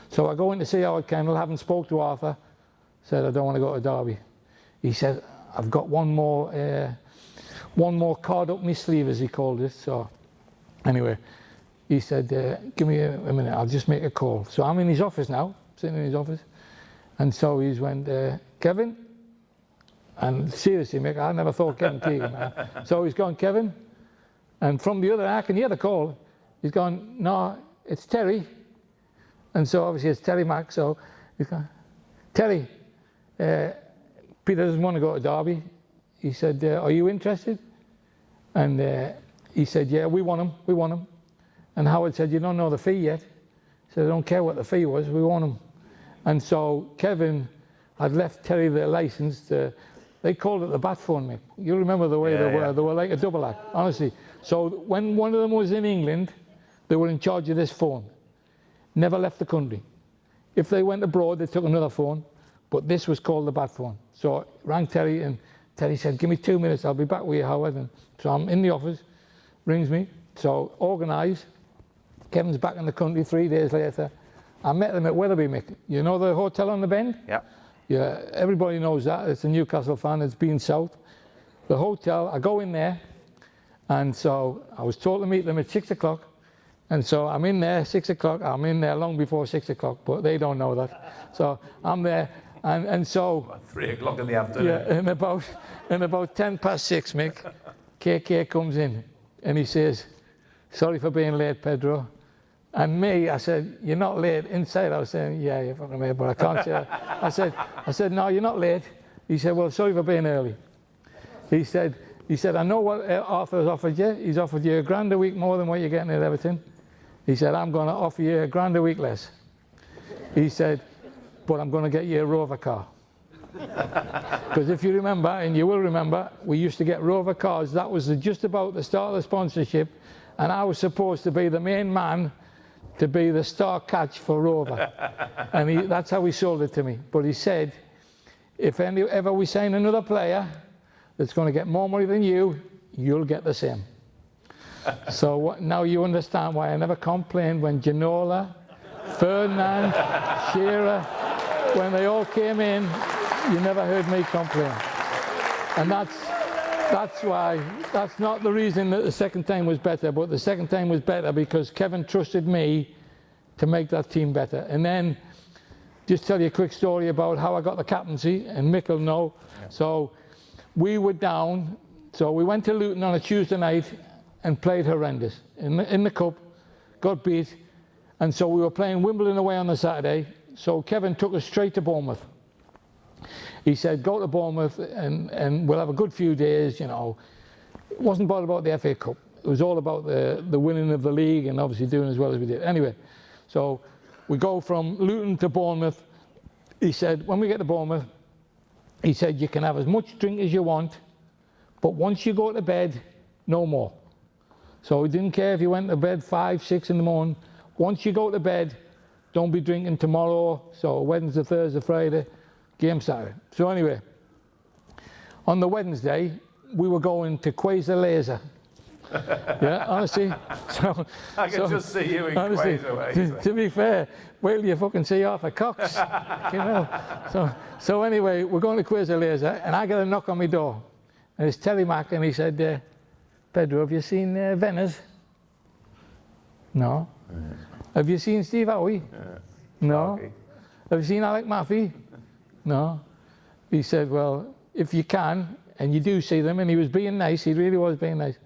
So I go in to see Howard Kendall, haven't spoke to Arthur, said I don't want to go to Derby. He said, I've got one more card up my sleeve, as he called it. So anyway, he said, give me a minute, I'll just make a call. So I'm in his office now, sitting in his office. And so he's went, Kevin? And seriously, Mick, I never thought Kevin Keegan. So he's gone, Kevin? And from the other, I can hear the call. He's gone, no, it's Terry. And so obviously it's Terry Mack. So he's gone, Terry, Peter doesn't want to go to Derby. He said, are you interested? And he said, yeah, we want him. And Howard said, you don't know the fee yet. He said, I don't care what the fee was, we want him. And so Kevin had left Terry the license to, they called it the bat phone, Mick. You remember the way they were like a double act, honestly. So when one of them was in England, they were in charge of this phone. Never left the country. If they went abroad, they took another phone, but this was called the bat phone. So I rang Terry, and Terry said, give me 2 minutes, I'll be back with you, Howard. And so I'm in the office, rings me, so organise. Kevin's back in the country 3 days later. I met them at Wetherby, Mick. You know the hotel on the Bend? Yeah. Yeah, everybody knows that. It's a Newcastle fan, it's been south. The hotel, I go in there, and so I was told to meet them at 6 o'clock. And so I'm in there, 6 o'clock. I'm in there long before 6 o'clock, but they don't know that. So I'm there, and so... About 3 o'clock in the afternoon. Yeah, in about 10 past 6, Mick, KK comes in, and he says, sorry for being late, Pedro. And me, I said, you're not late. Inside, I was saying, yeah, you're fucking late, but I can't say that. I said, no, you're not late. He said, well, sorry for being early. He said, I know what Arthur's offered you. He's offered you £1,000 a week more than what you're getting at Everton. He said, I'm going to offer you £1,000 a week less. He said, but I'm going to get you a Rover car. Because if you remember, and you will remember, we used to get Rover cars. That was just about the start of the sponsorship, and I was supposed to be the main man to be the star catch for Rover. And that's how he sold it to me. But he said, if ever we sign another player that's going to get more money than you, you'll get the same. So now you understand why I never complained when Ginola, Ferdinand, Shearer, when they all came in, you never heard me complain. And that's why, that's not the reason that the second time was better, but the second time was better because Kevin trusted me to make that team better. And then, just tell you a quick story about how I got the captaincy, and Mick will know. Yeah. So, we were down, so we went to Luton on a Tuesday night and played horrendous. In the cup, got beat, and so we were playing Wimbledon away on the Saturday, so Kevin took us straight to Bournemouth. He said, go to Bournemouth and we'll have a good few days, you know. It wasn't about the FA Cup. It was all about the winning of the league and obviously doing as well as we did. Anyway, so we go from Luton to Bournemouth. He said, when we get to Bournemouth, he said, you can have as much drink as you want, but once you go to bed, no more. So he didn't care if you went to bed 5, 6 in the morning. Once you go to bed, don't be drinking tomorrow. So Wednesday, Thursday, Friday. Game Saturday. So anyway, on the Wednesday, we were going to Quasar Laser. Yeah, honestly. So, I can just see you in honestly, Quasar Laser. To be fair, wait till you fucking see Arthur Cox. You know. So anyway, we're going to Quasar Laser, and I get a knock on my door. And it's Terry Mack, and he said, Pedro, have you seen Venice? No. Yeah. Have you seen Steve Howie? Yeah. No. Okay. Have you seen Alec Maffey? No. He said, well, if you can, and you do see them, and he was being nice, he really was being nice,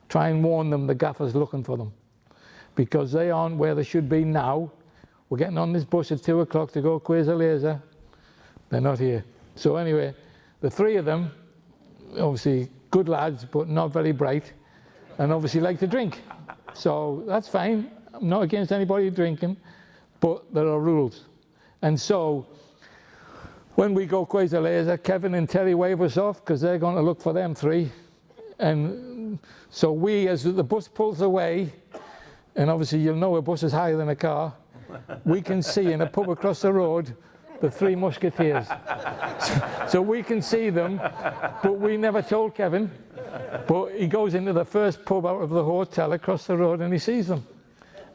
try and warn them the gaffer's looking for them. Because they aren't where they should be now. We're getting on this bus at 2 o'clock to go Quasar Laser. They're not here. So anyway, the three of them, obviously good lads, but not very bright, and obviously like to drink. So that's fine. I'm not against anybody drinking, but there are rules. And so, when we go Quasar Laser, Kevin and Terry wave us off because they're going to look for them three. And so we, as the bus pulls away, and obviously you'll know a bus is higher than a car, we can see in a pub across the road the Three Musketeers. So we can see them, but we never told Kevin. But he goes into the first pub out of the hotel across the road and he sees them.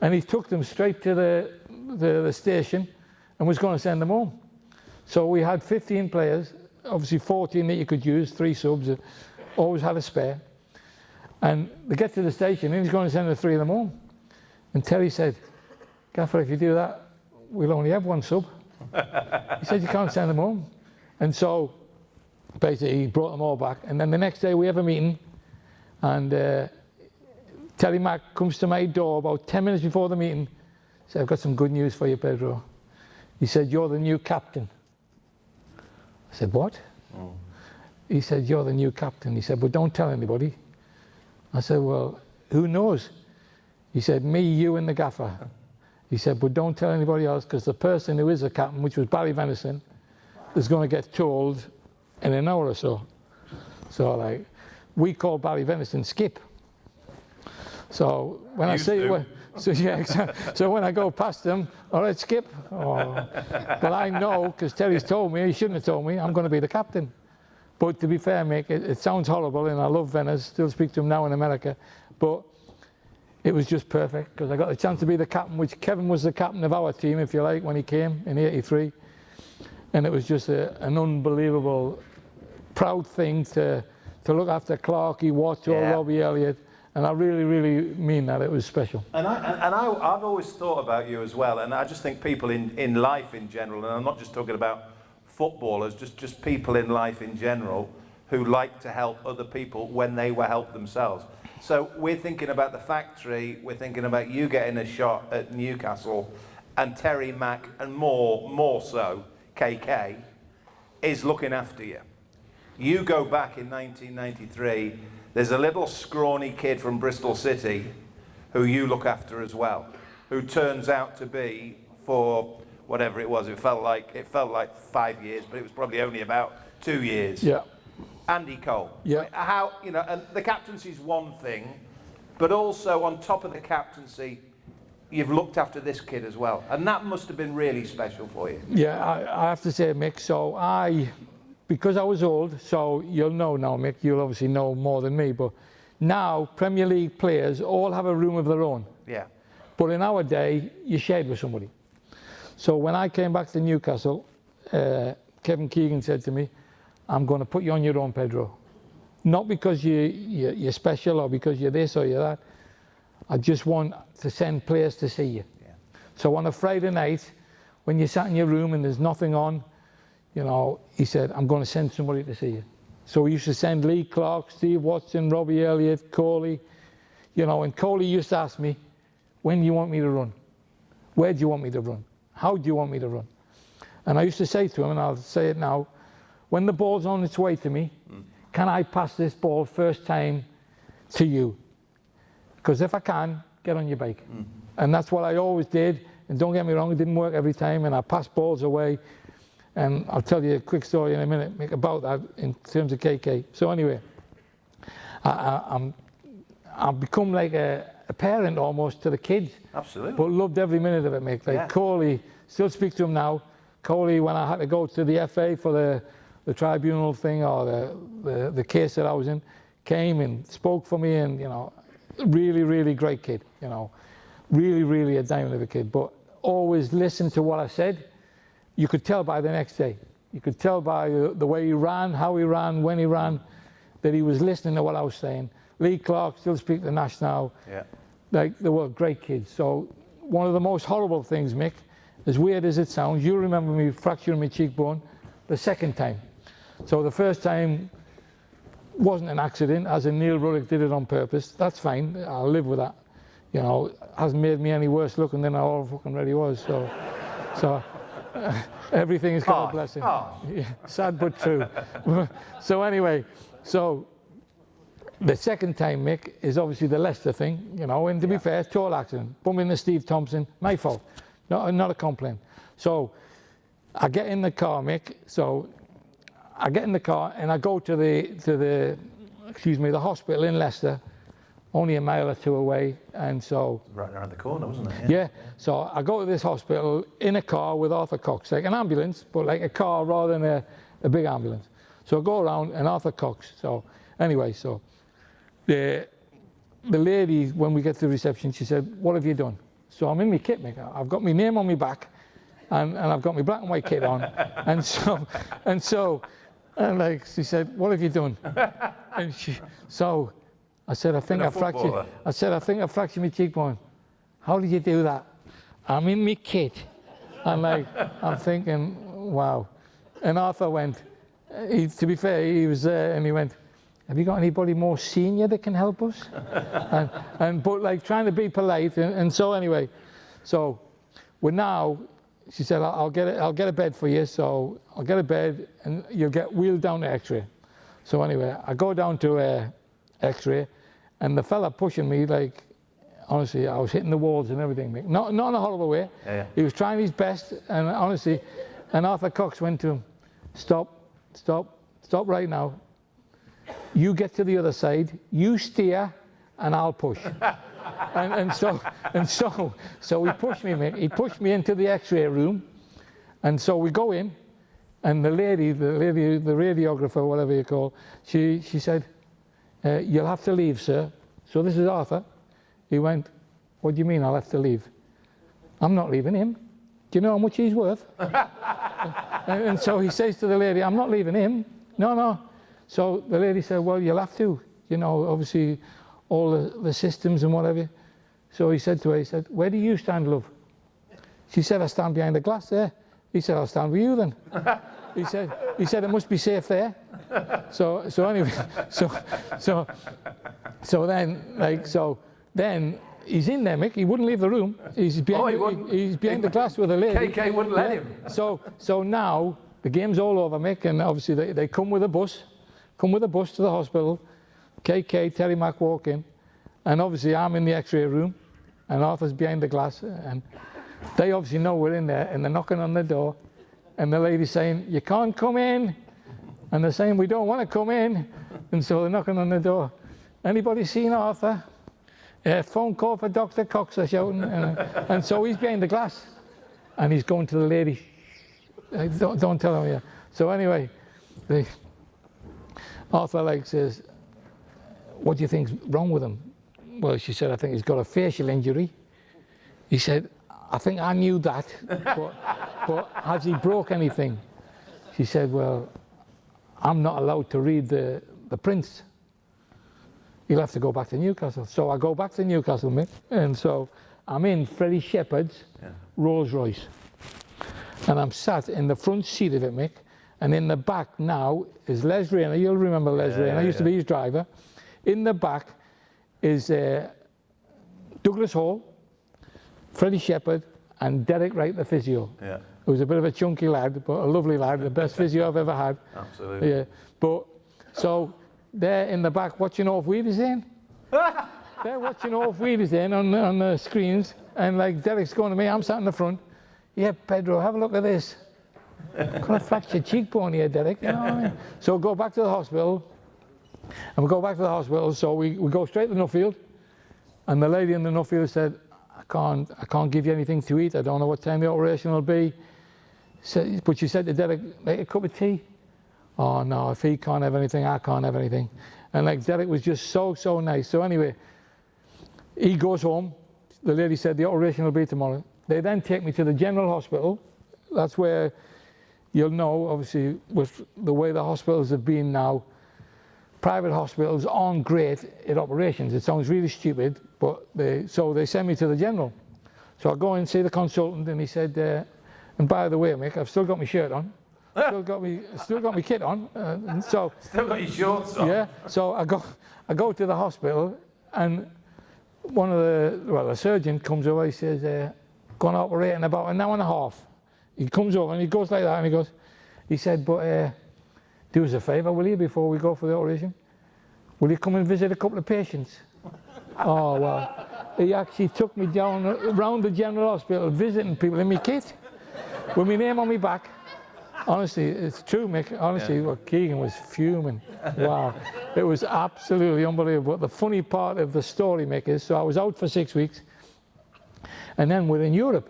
And he took them straight to the station and was going to send them home. So we had 15 players, obviously 14 that you could use, 3 subs, always had a spare. And they get to the station and he's going to send the 3 of them home. And Terry said, Gaffer, if you do that, we'll only have 1 sub. He said, you can't send them home. And so basically he brought them all back. And then the next day we have a meeting and Terry Mack comes to my door about 10 minutes before the meeting. He said, I've got some good news for you, Pedro. He said, you're the new captain. I said, what? Oh. He said, you're the new captain. He said, but don't tell anybody. I said, well, who knows? He said, me, you and the gaffer. He said, but don't tell anybody else because the person who is the captain, which was Barry Venison, is going to get told in an hour or so. So like, we call Barry Venison Skip. So when I say, so yeah, exactly. So when I go past him, all right, Skip. Oh. But I know, because Terry's told me, he shouldn't have told me, I'm going to be the captain. But to be fair, Mick, it sounds horrible, and I love Venice, still speak to him now in America, but it was just perfect, because I got the chance to be the captain, which Kevin was the captain of our team, if you like, when he came in '83. And it was just an unbelievable, proud thing to look after Clarkey, Watts, or Robbie Elliott. And I really, really mean that. It was special. And I've always thought about you as well, and I just think people in life in general, and I'm not just talking about footballers, just people in life in general who like to help other people when they were helped themselves. So we're thinking about the factory, we're thinking about you getting a shot at Newcastle, and Terry Mack, and more so, KK, is looking after you. You go back in 1993, there's a little scrawny kid from Bristol City who you look after as well, who turns out to be, for whatever it was, it felt like 5 years, but it was probably only about 2 years. Yeah. Andy Cole. Yeah. How, and the captaincy is one thing, but also on top of the captaincy, you've looked after this kid as well, and that must have been really special for you. Yeah, I have to say, Mick, so because I was old, so you'll know now, Mick, you'll obviously know more than me, but now Premier League players all have a room of their own. Yeah. But in our day, you shared with somebody. So when I came back to Newcastle, Kevin Keegan said to me, I'm going to put you on your own, Pedro. Not because you're special or because you're this or you're that. I just want to send players to see you. Yeah. So on a Friday night, when you sat in your room and there's nothing on, you know, he said, I'm going to send somebody to see you. So he used to send Lee Clark, Steve Watson, Robbie Elliott, Coley, you know, and Coley used to ask me, when do you want me to run? Where do you want me to run? How do you want me to run? And I used to say to him, and I'll say it now, when the ball's on its way to me, can I pass this ball first time to you? Because if I can, get on your bike. And that's what I always did. And don't get me wrong, it didn't work every time, and I passed balls away. And I'll tell you a quick story in a minute, Mick, about that in terms of KK. So anyway, I've become like a parent almost to the kids. Absolutely. But loved every minute of it, Mick. Like Coley, still speak to him now. Coley, when I had to go to the FA for the tribunal thing or the case that I was in, came and spoke for me, and you know, really, really great kid, you know, really, really a diamond of a kid, but always listened to what I said. You could tell by the next day. You could tell by the way he ran, how he ran, when he ran, that he was listening to what I was saying. Lee Clark, still speak to Nash now. Yeah. Like, they were great kids. So one of the most horrible things, Mick, as weird as it sounds, you remember me fracturing my cheekbone the second time. So the first time wasn't an accident, as in Neil Ruddock did it on purpose. That's fine, I'll live with that. You know, it hasn't made me any worse looking than I all fucking really was. So everything is God's blessing. Yeah, sad but true. So anyway, so the second time, Mick, is obviously the Leicester thing, you know, and to be fair, total accident. Bump into Steve Thompson, my fault, not a complaint. So I get in the car, Mick, so I get in the car and I go to the hospital in Leicester, only a mile or two away, and so... Right around the corner, wasn't it? Yeah, so I go to this hospital in a car with Arthur Cox, like an ambulance, but like a car rather than a big ambulance. So I go around and Arthur Cox, so anyway, so the lady, when we get to the reception, she said, what have you done? So I'm in my kit, Mick. I've got my name on my back, and I've got my black and white kit on, and like she said, what have you done? And so I said, I think I fractured my cheekbone. How did you do that? I'm in my kit, and like I'm thinking, wow. And Arthur went. To be fair, he was there, and he went, have you got anybody more senior that can help us? but like trying to be polite, and so anyway, so we're now. She said, I'll get a bed for you. So I'll get a bed, and you'll get wheeled down to X-ray. So anyway, I go down to X-ray, and the fella pushing me, like, honestly, I was hitting the walls and everything. Not in a horrible way. Yeah. He was trying his best, and honestly, and Arthur Cox went to him, stop right now. You get to the other side, you steer, and I'll push. so he pushed me, mate. He pushed me into the X-ray room, and so we go in, and the radiographer, whatever you call, she said, you'll have to leave, sir. So this is Arthur. He went, what do you mean I'll have to leave? I'm not leaving him. Do you know how much he's worth? and so he says to the lady, I'm not leaving him. No. So the lady said, well, you'll have to. You know, obviously, all the systems and whatever. So he said to her, he said, where do you stand, love? She said, I stand behind the glass there. He said, I'll stand with you then. He said, it must be safe there. So anyway, then he's in there, Mick. He wouldn't leave the room. He's behind the glass with a lady. KK wouldn't let him. So now the game's all over, Mick, and obviously they come with a bus to the hospital. KK, Terry Mack walk in, and obviously I'm in the X-ray room, and Arthur's behind the glass, and they obviously know we're in there, and they're knocking on the door, and the lady's saying, you can't come in, and they're saying, we don't want to come in, and so they're knocking on the door. Anybody seen Arthur? Phone call for Dr. Cox, they're shouting, and so he's behind the glass, and he's going to the lady, don't tell him yet. So anyway, Arthur says, what do you think's wrong with him? Well, she said, I think he's got a facial injury. He said, I think I knew that, but has he broke anything? She said, well, I'm not allowed to read the prints. He'll have to go back to Newcastle. So I go back to Newcastle, Mick, and so I'm in Freddie Shepherd's Rolls Royce. And I'm sat in the front seat of it, Mick, and in the back now is Les Rayner. You'll remember Les Rayner. I used to be his driver. In the back is Douglas Hall, Freddie Shepherd, and Derek Wright, the physio. Yeah. Who's a bit of a chunky lad, but a lovely lad, the best physio I've ever had. Absolutely. Yeah. But so they're in the back watching Off Weavers in. They're watching Off Weavers in on the screens, and like Derek's going to me, I'm sat in the front. Yeah, Pedro, have a look at this. Got a fractured cheekbone here, Derek. You know what I mean? So go back to the hospital, and we go back to the hospital. So we go straight to the Nuffield, and the lady in the Nuffield said, I can't give you anything to eat. I don't know what time the operation will be. So, but she said to Derek, make a cup of tea. Oh no, if he can't have anything, I can't have anything. And like Derek was just so nice. So anyway, he goes home. The lady said the operation will be tomorrow. They then take me to the general hospital. That's where you'll know, obviously, with the way the hospitals have been now, private hospitals aren't great at operations. It sounds really stupid, but so they send me to the general. So I go and see the consultant, and he said, and by the way, Mick, I've still got my shirt on. Still got my kit on. And so Still got your shorts on. Yeah. So I go to the hospital, and the surgeon comes over. He says, going to operate in about an hour and a half. He comes over and he goes like that, and he said, but do us a favour, will you, before we go for the operation? Will you come and visit a couple of patients? Oh, well, he actually took me down around the general hospital visiting people in my kit with my name on my back. Honestly, it's true, Mick. Honestly, Keegan was fuming. Wow. It was absolutely unbelievable. But the funny part of the story, Mick, is so I was out for 6 weeks, and then we're in Europe.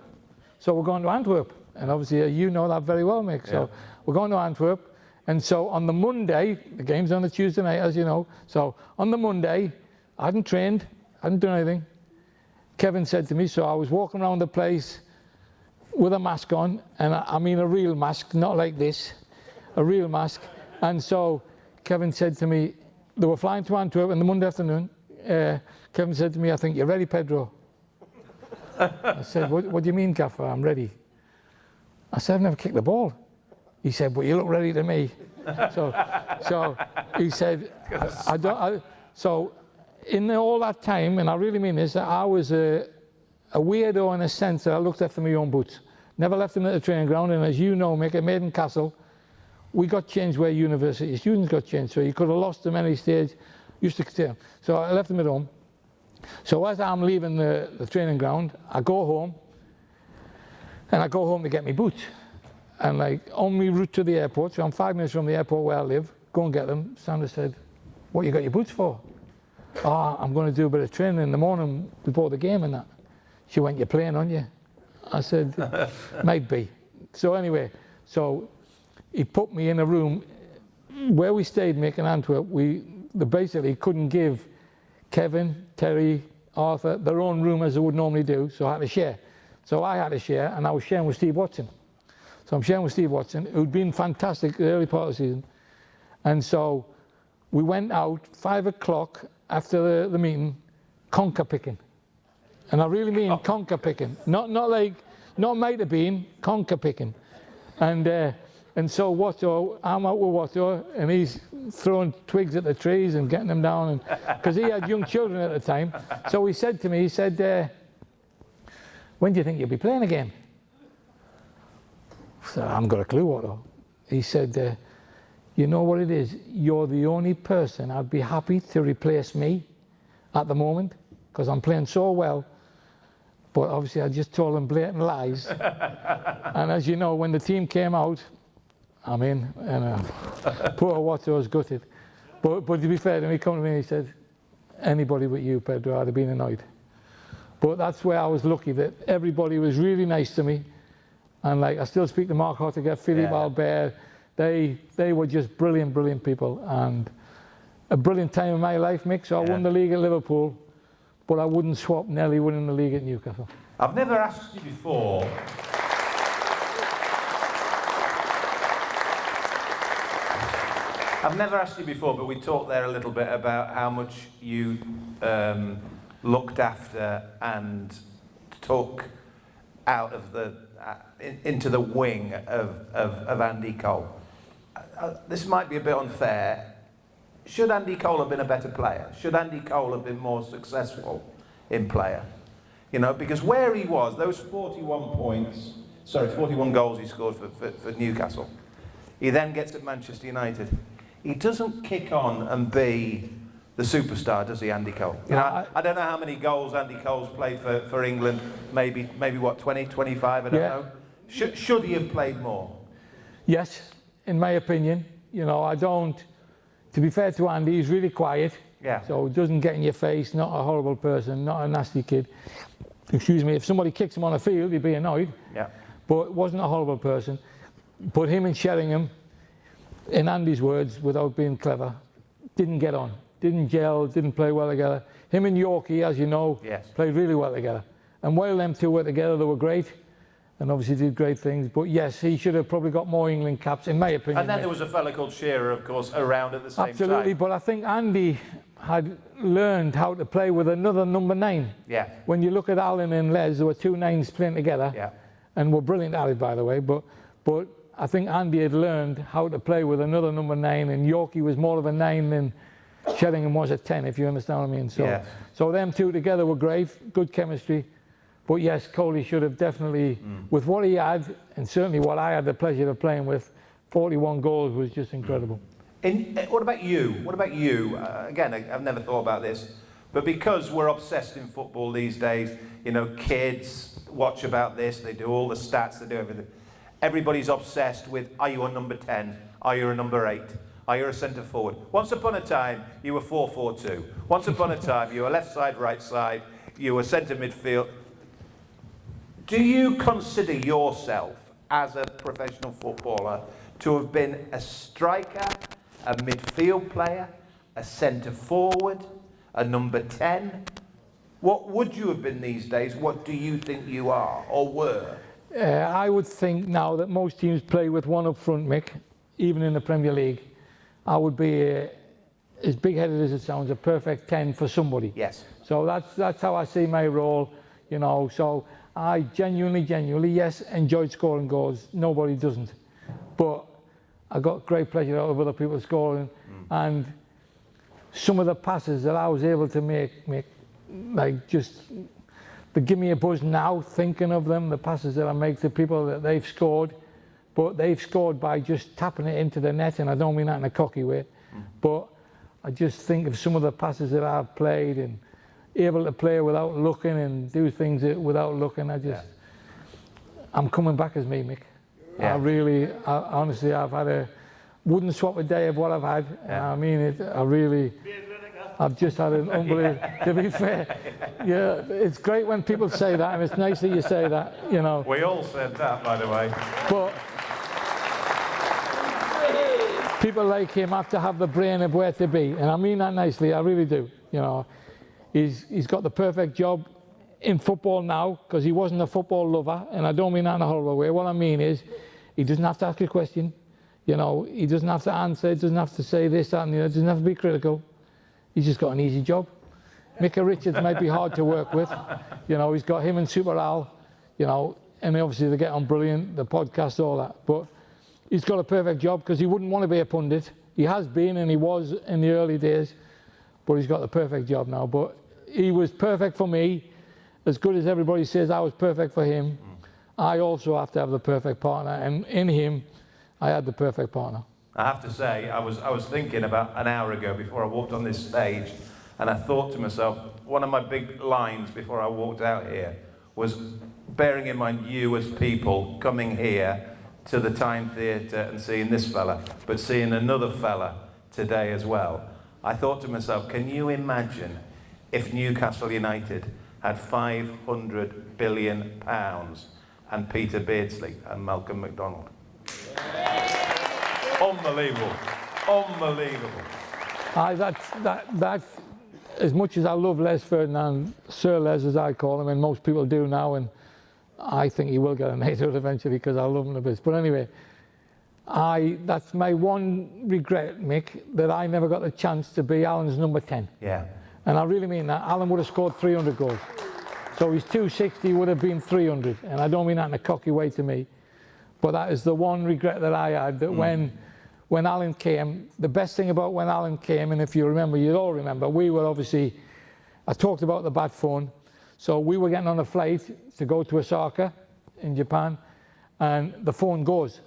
So we're going to Antwerp. And obviously, you know that very well, Mick. So we're going to Antwerp. And so on the Monday, the game's on the Tuesday night, as you know. So on the Monday, I hadn't trained, hadn't done anything. Kevin said to me, so I was walking around the place with a mask on, and I mean a real mask, not like this, a real mask. And so Kevin said to me, they were flying to Antwerp on the Monday afternoon. Kevin said to me, I think you're ready, Pedro. I said, what do you mean, Gaffer? I'm ready. I said, I've never kicked the ball. He said, but you look ready to me. So he said, so in all that time, and I really mean this, I was a weirdo in a sense that I looked after my own boots. Never left them at the training ground, and as you know, Mick, at Maiden Castle, we got changed where university students got changed, so you could have lost them any stage. Used to stay. So I left them at home. So as I'm leaving the training ground, I go home, and I go home to get my boots. And like on my route to the airport, so I'm 5 minutes from the airport where I live, go and get them. Sandra said, what you got your boots for? Oh, I'm going to do a bit of training in the morning before the game and that. She went, you're playing, aren't you? I said, might be. So anyway, so he put me in a room where we stayed, Mick, in Antwerp. They basically couldn't give Kevin, Terry, Arthur their own room as they would normally do, so I had to share. So I had to share, and I was sharing with Steve Watson. So I'm sharing with Steve Watson, who'd been fantastic the early part of the season. And so we went out 5 o'clock after the meeting, conker picking. And I really mean conker picking. Not might have been, conker picking. And so Watto, I'm out with Watto, and he's throwing twigs at the trees and getting them down, because he had young children at the time. So he said to me, when do you think you'll be playing again? So I haven't got a clue, Watto. He said, you know what it is? You're the only person I'd be happy to replace me at the moment, because I'm playing so well. But obviously I just told him blatant lies. And as you know, when the team came out, I'm in, and poor Watto was gutted. But to be fair to him, he came to me and he said, anybody but you, Pedro, I'd have been annoyed. But that's where I was lucky, that everybody was really nice to me. And like, I still speak to Mark Hottiger, Philippe Albert. They were just brilliant, brilliant people, and a brilliant time in my life, Mick. So I won the league at Liverpool, but I wouldn't swap Nelly winning the league at Newcastle. I've never asked you before. I've never asked you before, but we talked there a little bit about how much you looked after and took out of the into the wing of Andy Cole. This might be a bit unfair. Should Andy Cole have been a better player? Should Andy Cole have been more successful in player? You know, because where he was, those 41 goals he scored for Newcastle. He then gets to Manchester United. He doesn't kick on and be the superstar, does he, Andy Cole? You know, I don't know how many goals Andy Cole's played for England. Maybe what, 20, 25, I don't know. Should he have played more? Yes, in my opinion. You know, I don't. To be fair to Andy, he's really quiet. Yeah. So he doesn't get in your face, not a horrible person, not a nasty kid. Excuse me, if somebody kicks him on a field, he'd be annoyed. Yeah. But wasn't a horrible person. But him and Sheringham, in Andy's words, without being clever, didn't get on, didn't gel, didn't play well together. Him and Yorkie, as you know, played really well together. And while them two were together, they were great. And obviously did great things. But yes, he should have probably got more England caps, in my opinion. And then there was a fella called Shearer, of course, around at the same time. Absolutely, but I think Andy had learned how to play with another number 9. Yeah. When you look at Alan and Les, there were 2 9s playing together. Yeah. And were brilliant at it, by the way. But I think Andy had learned how to play with another number 9, and Yorkie was more of a 9 than Sheringham was a 10, if you understand what I mean. So, yes. So them two together were great, good chemistry. But yes, Coley should have definitely, with what he had, and certainly what I had the pleasure of playing with, 41 goals was just incredible. What about you? What about you? Again, I've never thought about this, but because we're obsessed in football these days, you know, kids watch about this, they do all the stats, they do everything. Everybody's obsessed with, are you a number 10? Are you a number 8? Are you a centre forward? Once upon a time, you were 4-4-2. Once upon a time, you were left side, right side, you were centre midfield. Do you consider yourself, as a professional footballer, to have been a striker, a midfield player, a centre forward, a number 10? What would you have been these days? What do you think you are or were? I would think now that most teams play with one up front, Mick, even in the Premier League. I would be, as big-headed as it sounds, a perfect 10 for somebody. Yes. So that's how I see my role, you know. So I genuinely, yes, enjoyed scoring goals. Nobody doesn't. But I got great pleasure out of other people scoring. And some of the passes that I was able to make like just, they give me a buzz now thinking of them, the passes that I make to people that they've scored. But they've scored by just tapping it into the net, and I don't mean that in a cocky way. But I just think of some of the passes that I've played and able to play without looking and do things without looking. I'm coming back as me, Mick. Yeah. Honestly, I've had a wouldn't swap a day of what I've had. Yeah. I mean, I've just had an unbelievable, to be fair. Yeah, it's great when people say that, and it's nice that you say that, you know. We all said that, by the way. But people like him have to have the brain of where to be, and I mean that nicely, I really do, you know. He's got the perfect job in football now, because he wasn't a football lover, and I don't mean that in a horrible way. What I mean is, he doesn't have to ask a question, you know, he doesn't have to answer, he doesn't have to say this, that, and the other, he doesn't have to be critical. He's just got an easy job. Micah Richards might be hard to work with, you know, he's got him and Super Al, you know, and obviously they get on brilliant, the podcast, all that, but he's got a perfect job because he wouldn't want to be a pundit. He has been, and he was in the early days, but he's got the perfect job now. But he was perfect for me, as good as everybody says I was perfect for him. I also have to have the perfect partner, and in him, I had the perfect partner. I have to say, I was thinking about an hour ago before I walked on this stage, and I thought to myself, one of my big lines before I walked out here was bearing in mind you as people coming here to the Tyne Theatre and seeing this fella, but seeing another fella today as well. I thought to myself, can you imagine if Newcastle United had £500 billion and Peter Beardsley and Malcolm McDonald? Unbelievable. Unbelievable. That's, as much as I love Les Ferdinand, Sir Les as I call him, and most people do now, and I think he will get a knighthood eventually because I love him a bit. But anyway, That's my one regret, Mick, that I never got the chance to be Alan's number 10. Yeah. And I really mean that. Alan would have scored 300 goals. So his 260 would have been 300. And I don't mean that in a cocky way to me. But that is the one regret that I had, that when Alan came, the best thing about when Alan came, and if you remember, you'd all remember, we were obviously, I talked about the bad phone. So we were getting on a flight to go to Osaka in Japan, and the phone goes.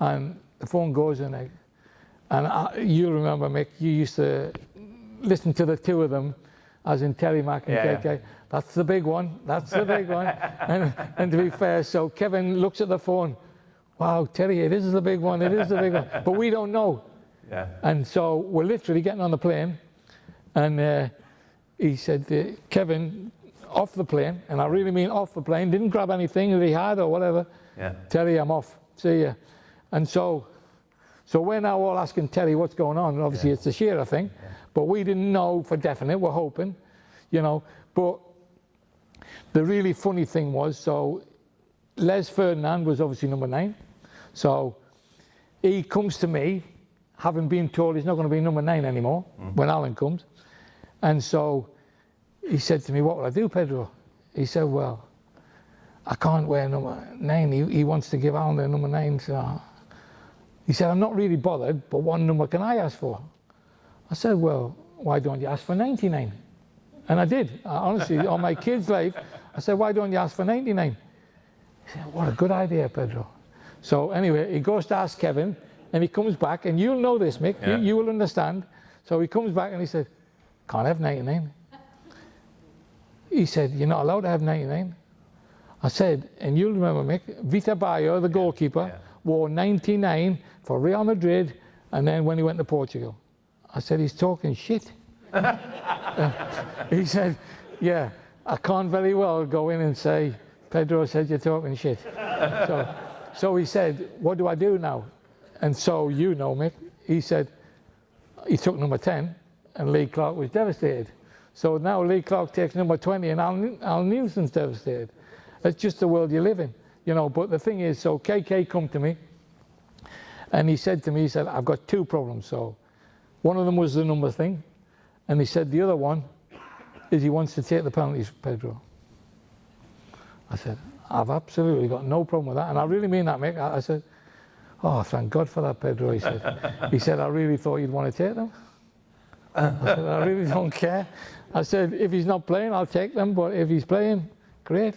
And the phone goes, and you remember, Mick, you used to listen to the two of them, as in Terry Mack and KK. That's the big one, that's the big one. And to be fair, so Kevin looks at the phone, wow, Terry, it is the big one, it is the big one. But we don't know. Yeah. And so we're literally getting on the plane, and he said, Kevin, off the plane, and I really mean off the plane, didn't grab anything that he had or whatever. Yeah. Terry, I'm off, see ya. And so we're now all asking Terry what's going on, and obviously it's the Shearer thing, but we didn't know for definite, we're hoping, you know. But the really funny thing was, so Les Ferdinand was obviously number 9, so he comes to me, having been told he's not going to be number 9 anymore when Alan comes, and so he said to me, what will I do, Pedro? He said, well, I can't wear number 9, he wants to give Alan the number 9, so he said, I'm not really bothered, but what number can I ask for? I said, well, why don't you ask for 99? And I did, honestly, on my kid's life, I said, why don't you ask for 99? He said, what a good idea, Pedro. So anyway, he goes to ask Kevin, and he comes back, and you'll know this, Mick, you will understand. So he comes back and he said, can't have 99. He said, you're not allowed to have 99. I said, and you'll remember, Mick, Vita Bayo, the goalkeeper, wore 99 for Real Madrid, and then when he went to Portugal. I said, he's talking shit. He said, yeah, I can't very well go in and say, Pedro said you're talking shit. So he said, what do I do now? And so, you know, Mick, he said, he took number 10, and Lee Clark was devastated. So now Lee Clark takes number 20, and Al Nielsen's devastated. It's just the world you live in, you know. But the thing is, so KK come to me, and he said to me, he said, I've got 2 problems. So one of them was the number thing, and he said the other one is he wants to take the penalties, Pedro. I said, I've absolutely got no problem with that, and I really mean that, Mick. I said, oh, thank God for that, Pedro, he said. He said, I really thought you'd want to take them. I said, I really don't care. I said, if he's not playing, I'll take them, but if he's playing, great.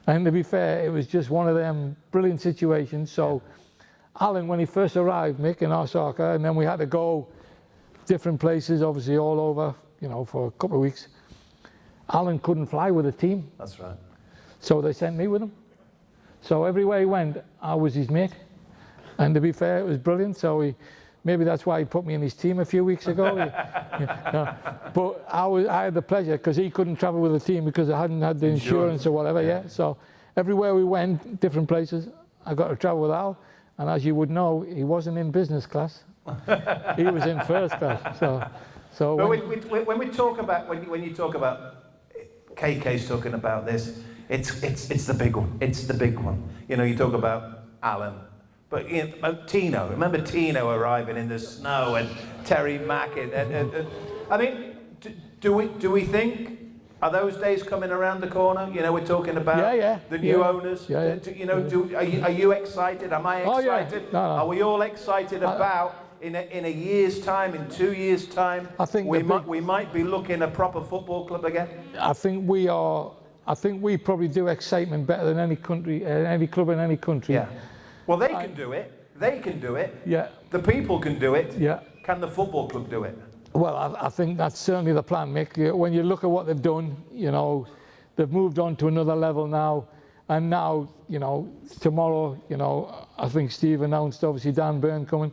And to be fair, it was just one of them brilliant situations. So Alan, when he first arrived, Mick, in Osaka, and then we had to go different places, obviously all over, you know, for a couple of weeks. Alan couldn't fly with the team. That's right. So they sent me with him. So everywhere he went, I was his mate. And to be fair, it was brilliant. So maybe that's why he put me in his team a few weeks ago. But I had the pleasure, because he couldn't travel with the team because I hadn't had the insurance or whatever. Yeah. So everywhere we went, different places, I got to travel with Al. And as you would know, he wasn't in business class. He was in first class. So but when we talk about, when you talk about, KK's talking about this, it's the big one. It's the big one. You know, you talk about Alan, but you know, Tino. Remember Tino arriving in the snow, and Terry Mack. I mean, do we think, are those days coming around the corner? You know, we're talking about the new owners. You know, are you excited? Am I excited? No. Are we all excited about in a year's time, in 2 years' time? I think we might be looking at a proper football club again. I think we are. I think we probably do excitement better than any country, any club in any country. Yeah. Well, they can do it. They can do it. Yeah. The people can do it. Yeah. Can the football club do it? Well, I think that's certainly the plan, Mick. When you look at what they've done, you know, they've moved on to another level now. And now, you know, tomorrow, you know, I think Steve announced, obviously, Dan Byrne coming.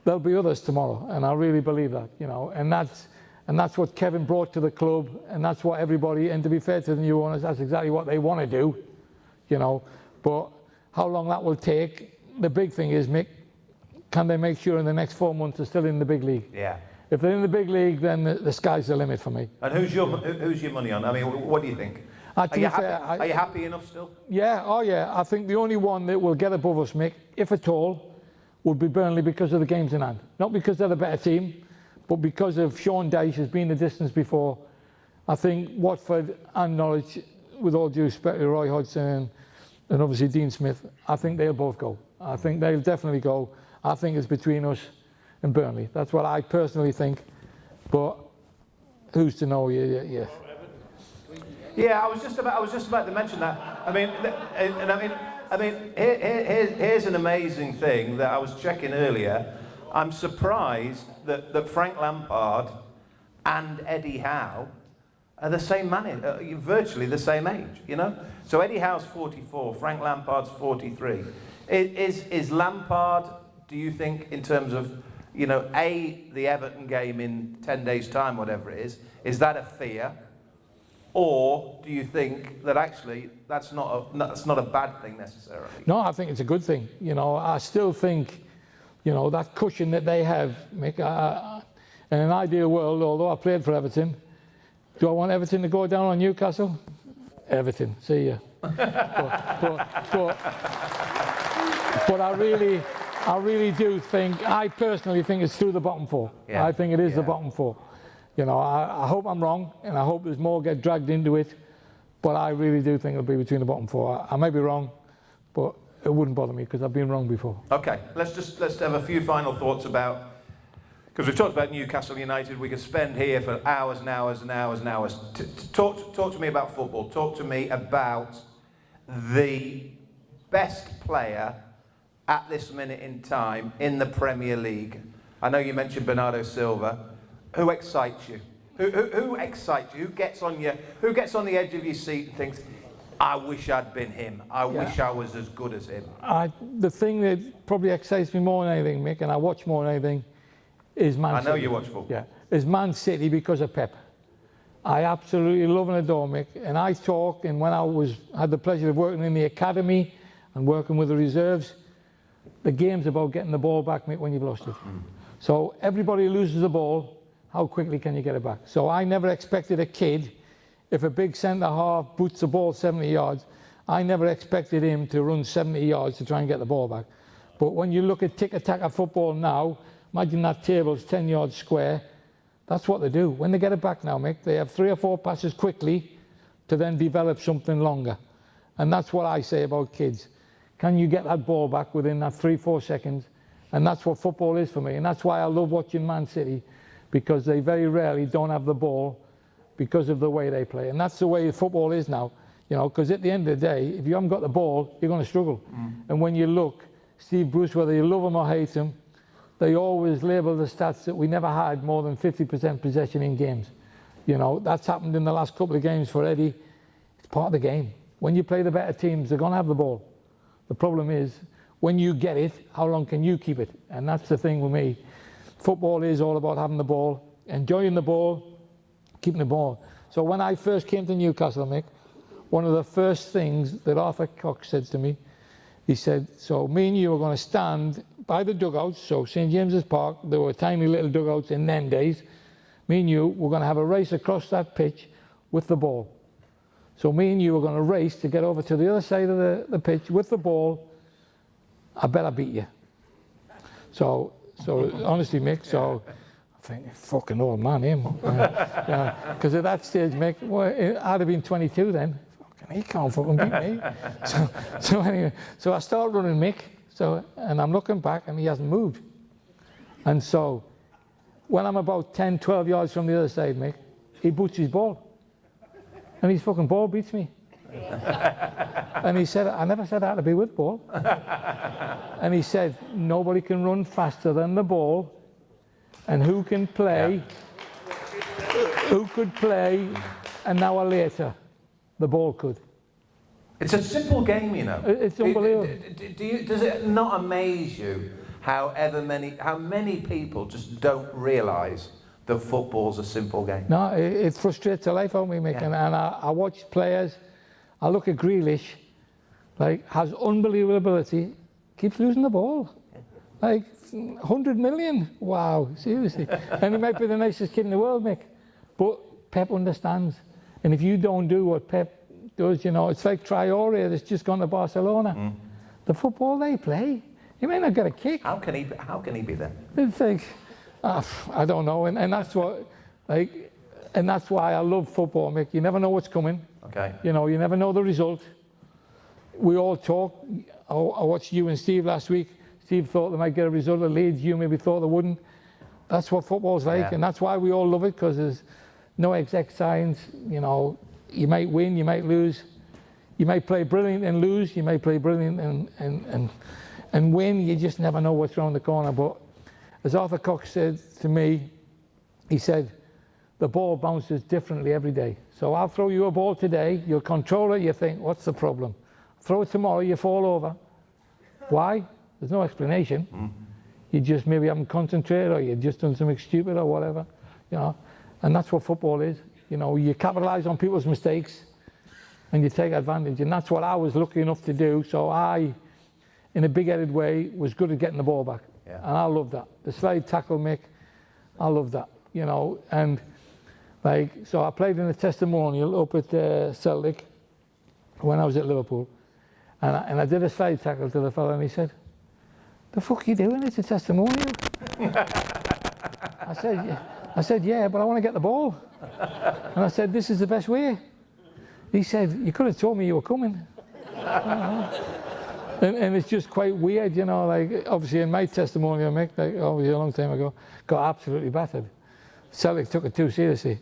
There'll be others tomorrow, and I really believe that, you know. And that's what Kevin brought to the club, and that's what everybody, and to be fair to the new owners, that's exactly what they want to do, you know. But how long that will take, the big thing is, Mick, can they make sure in the next 4 months they're still in the big league? Yeah. If they're in the big league, then the sky's the limit for me. And who's your money on? I mean, what do you think? Are you happy enough still? Yeah, oh yeah. I think the only one that will get above us, Mick, if at all, would be Burnley because of the games in hand. Not because they're the better team, but because of Sean Dyche has been the distance before. I think Watford and Norwich, with all due respect to Roy Hodgson and obviously Dean Smith, I think they'll both go. I think they'll definitely go. I think it's between us and Burnley. That's what I personally think. But who's to know? Yeah. Yeah, I was just about to mention that. I mean, here's an amazing thing that I was checking earlier. I'm surprised that Frank Lampard and Eddie Howe are the same man, virtually the same age, you know? So Eddie Howe's 44, Frank Lampard's 43. Is Lampard, do you think, in terms of, you know, the Everton game in 10 days' time, whatever it is that a fear? Or do you think that actually that's not a bad thing necessarily? No, I think it's a good thing. You know, I still think, you know, that cushion that they have, Mick, in an ideal world, although I played for Everton, do I want Everton to go down on Newcastle? Everton, see ya. but I really do think, I personally think it's through the bottom four. Yeah. I think it is the bottom four. You know, I hope I'm wrong, and I hope there's more get dragged into it, but I really do think it'll be between the bottom four. I may be wrong, but it wouldn't bother me because I've been wrong before. Okay, let's have a few final thoughts about, because we've talked about Newcastle United. We could spend here for hours and hours and hours and hours. Talk to me about football. Talk to me about the best player at this minute in time in the Premier League. I know you mentioned Bernardo Silva. Who excites you? Who excites you? Who gets on the edge of your seat and thinks, I wish I'd been him. I wish I was as good as him. The thing that probably excites me more than anything, Mick, and I watch more than anything, is Man City. I know you watch football. Yeah, is Man City because of Pep. I absolutely love and adore Mick, and I talk, and when I had the pleasure of working in the academy and working with the reserves, the game's about getting the ball back, Mick, when you've lost it. So everybody loses the ball. How quickly can you get it back? So I never expected a kid, if a big centre-half boots the ball 70 yards, I never expected him to run 70 yards to try and get the ball back. But when you look at tick-a-tack of football now, imagine that table's 10 yards square, that's what they do. When they get it back now, Mick, they have 3 or 4 passes quickly to then develop something longer. And that's what I say about kids. Can you get that ball back within that 3-4 seconds? And that's what football is for me. And that's why I love watching Man City, because they very rarely don't have the ball because of the way they play. And that's the way football is now, you know, because at the end of the day, if you haven't got the ball, you're going to struggle. And when you look, Steve Bruce, whether you love him or hate him, they always label the stats that we never had more than 50% possession in games. You know, that's happened in the last couple of games for Eddie. It's part of the game. When you play the better teams, they're going to have the ball. The problem is, when you get it, how long can you keep it? And that's the thing with me. Football is all about having the ball, enjoying the ball, keeping the ball. So when I first came to Newcastle, Mick, one of the first things that Arthur Cox said to me, he said, so me and you are going to stand by the dugouts. So St James's Park, there were tiny little dugouts in them days. Me and you, we're going to have a race across that pitch with the ball. So me and you are going to race to get over to the other side of the pitch with the ball. I bet I beat you. So honestly, Mick, so I think, fucking old man, him. Because at that stage, Mick, well, I'd have been 22 then. Fucking, he can't fucking beat me. So anyway, so I start running Mick, and I'm looking back and he hasn't moved. And so when I'm about 10, 12 yards from the other side, Mick, he boots his ball. And his fucking ball beats me. And he said, I never said I had to be with ball. And he said, nobody can run faster than the ball. And who can play, who could play an hour later? The ball could. It's a simple game, you know. It's unbelievable. Does it not amaze you how many people just don't realise that football's a simple game? No, it frustrates the life out of me, Mick. And I watch players. I look at Grealish, like, has unbelievable ability, keeps losing the ball. Like, 100 million, wow, seriously. And he might be the nicest kid in the world, Mick. But Pep understands. And if you don't do what Pep does, you know, it's like Traore that's just gone to Barcelona. The football they play, He may not get a kick. How can he be there? It's like, I don't know, and that's what, like, and that's why I love football, Mick. You never know what's coming. Okay. You know, you never know the result. We all talk. I watched you and Steve last week. Steve thought they might get a result at Leeds. You maybe thought they wouldn't. That's what football's like, Yeah. and that's why we all love it, because there's no exact science. You know, you might win, you might lose. You might play brilliant and lose. You might play brilliant and win. You just never know what's around the corner. But as Arthur Cox said to me, he said, the ball bounces differently every day. So I'll throw you a ball today, you'll control it, you think, what's the problem? Throw it tomorrow, you fall over. Why? There's no explanation. You just maybe haven't concentrated, or you've just done something stupid or whatever, you know. And that's what football is. You know, you capitalise on people's mistakes and you take advantage. And that's what I was lucky enough to do. So I, in a big-headed way, was good at getting the ball back. Yeah. And I love that. The slide tackle, Mick, I love that, you know. And like, so I played in a testimonial up at Celtic when I was at Liverpool. And I did a slide tackle to the fella, and he said, "The fuck are you doing? It's a testimonial." I said, "Yeah, but I want to get the ball." And I said, "This is the best way." He said, "You could have told me you were coming." And it's just quite weird, you know, like, obviously in my testimonial, Mick, like, obviously a long time ago, got absolutely battered. Celtic took it too seriously.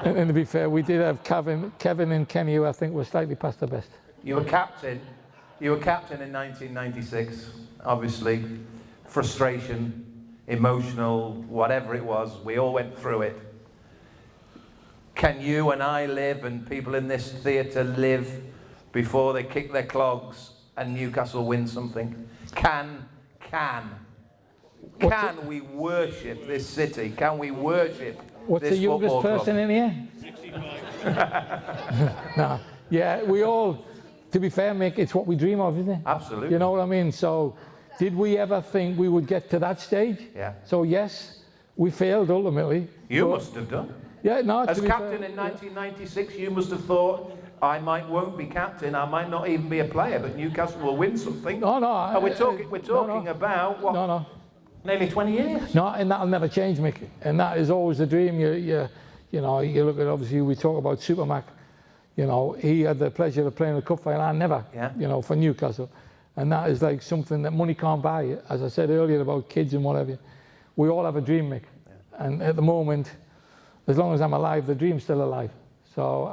And to be fair, we did have Kevin and Kenny, who I think were slightly past their best. You were captain in 1996, obviously. Frustration, emotional, whatever it was, we all went through it. Can you and I live, and people in this theatre live, before they kick their clogs and Newcastle win something? Can we worship this city? Can we worship What's this the youngest football person club? in here? Nah. Yeah, we all, to be fair, Mick, it's what we dream of, isn't it? Absolutely. You know what I mean? So, did we ever think we would get to that stage? Yeah. So yes, we failed ultimately. You but- must have done. Yeah, no, As to be captain fair, in 1996, you must have thought, won't be captain, I might not even be a player, but Newcastle will win something. No, no. And we're talking no. about, what, No. nearly 20 years? No, and that'll never change, Mick. And that is always the dream. You know, you look at, obviously, we talk about Supermac. You know, he had the pleasure of playing the cup final. I never, Yeah. you know, for Newcastle. And that is like something that money can't buy. As I said earlier about kids and whatever, we all have a dream, Mick. Yeah. And at the moment, as long as I'm alive, the dream's still alive. So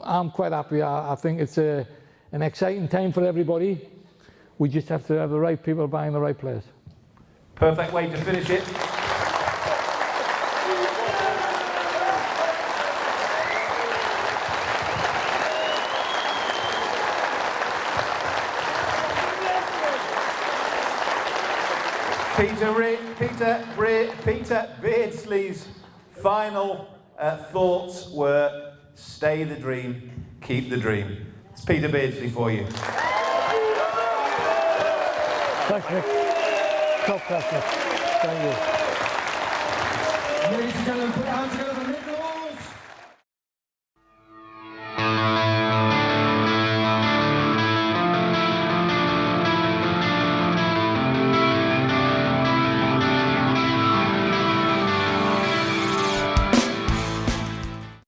I'm quite happy. I think it's an exciting time for everybody. We just have to have the right people buying the right players. Perfect way to finish it. Peter Beardsley's final thoughts were, stay the dream, keep the dream. It's Peter Beardsley for you. Thanks, Mick. Top class, Mick. Thank you. Ladies and gentlemen, put your hands together.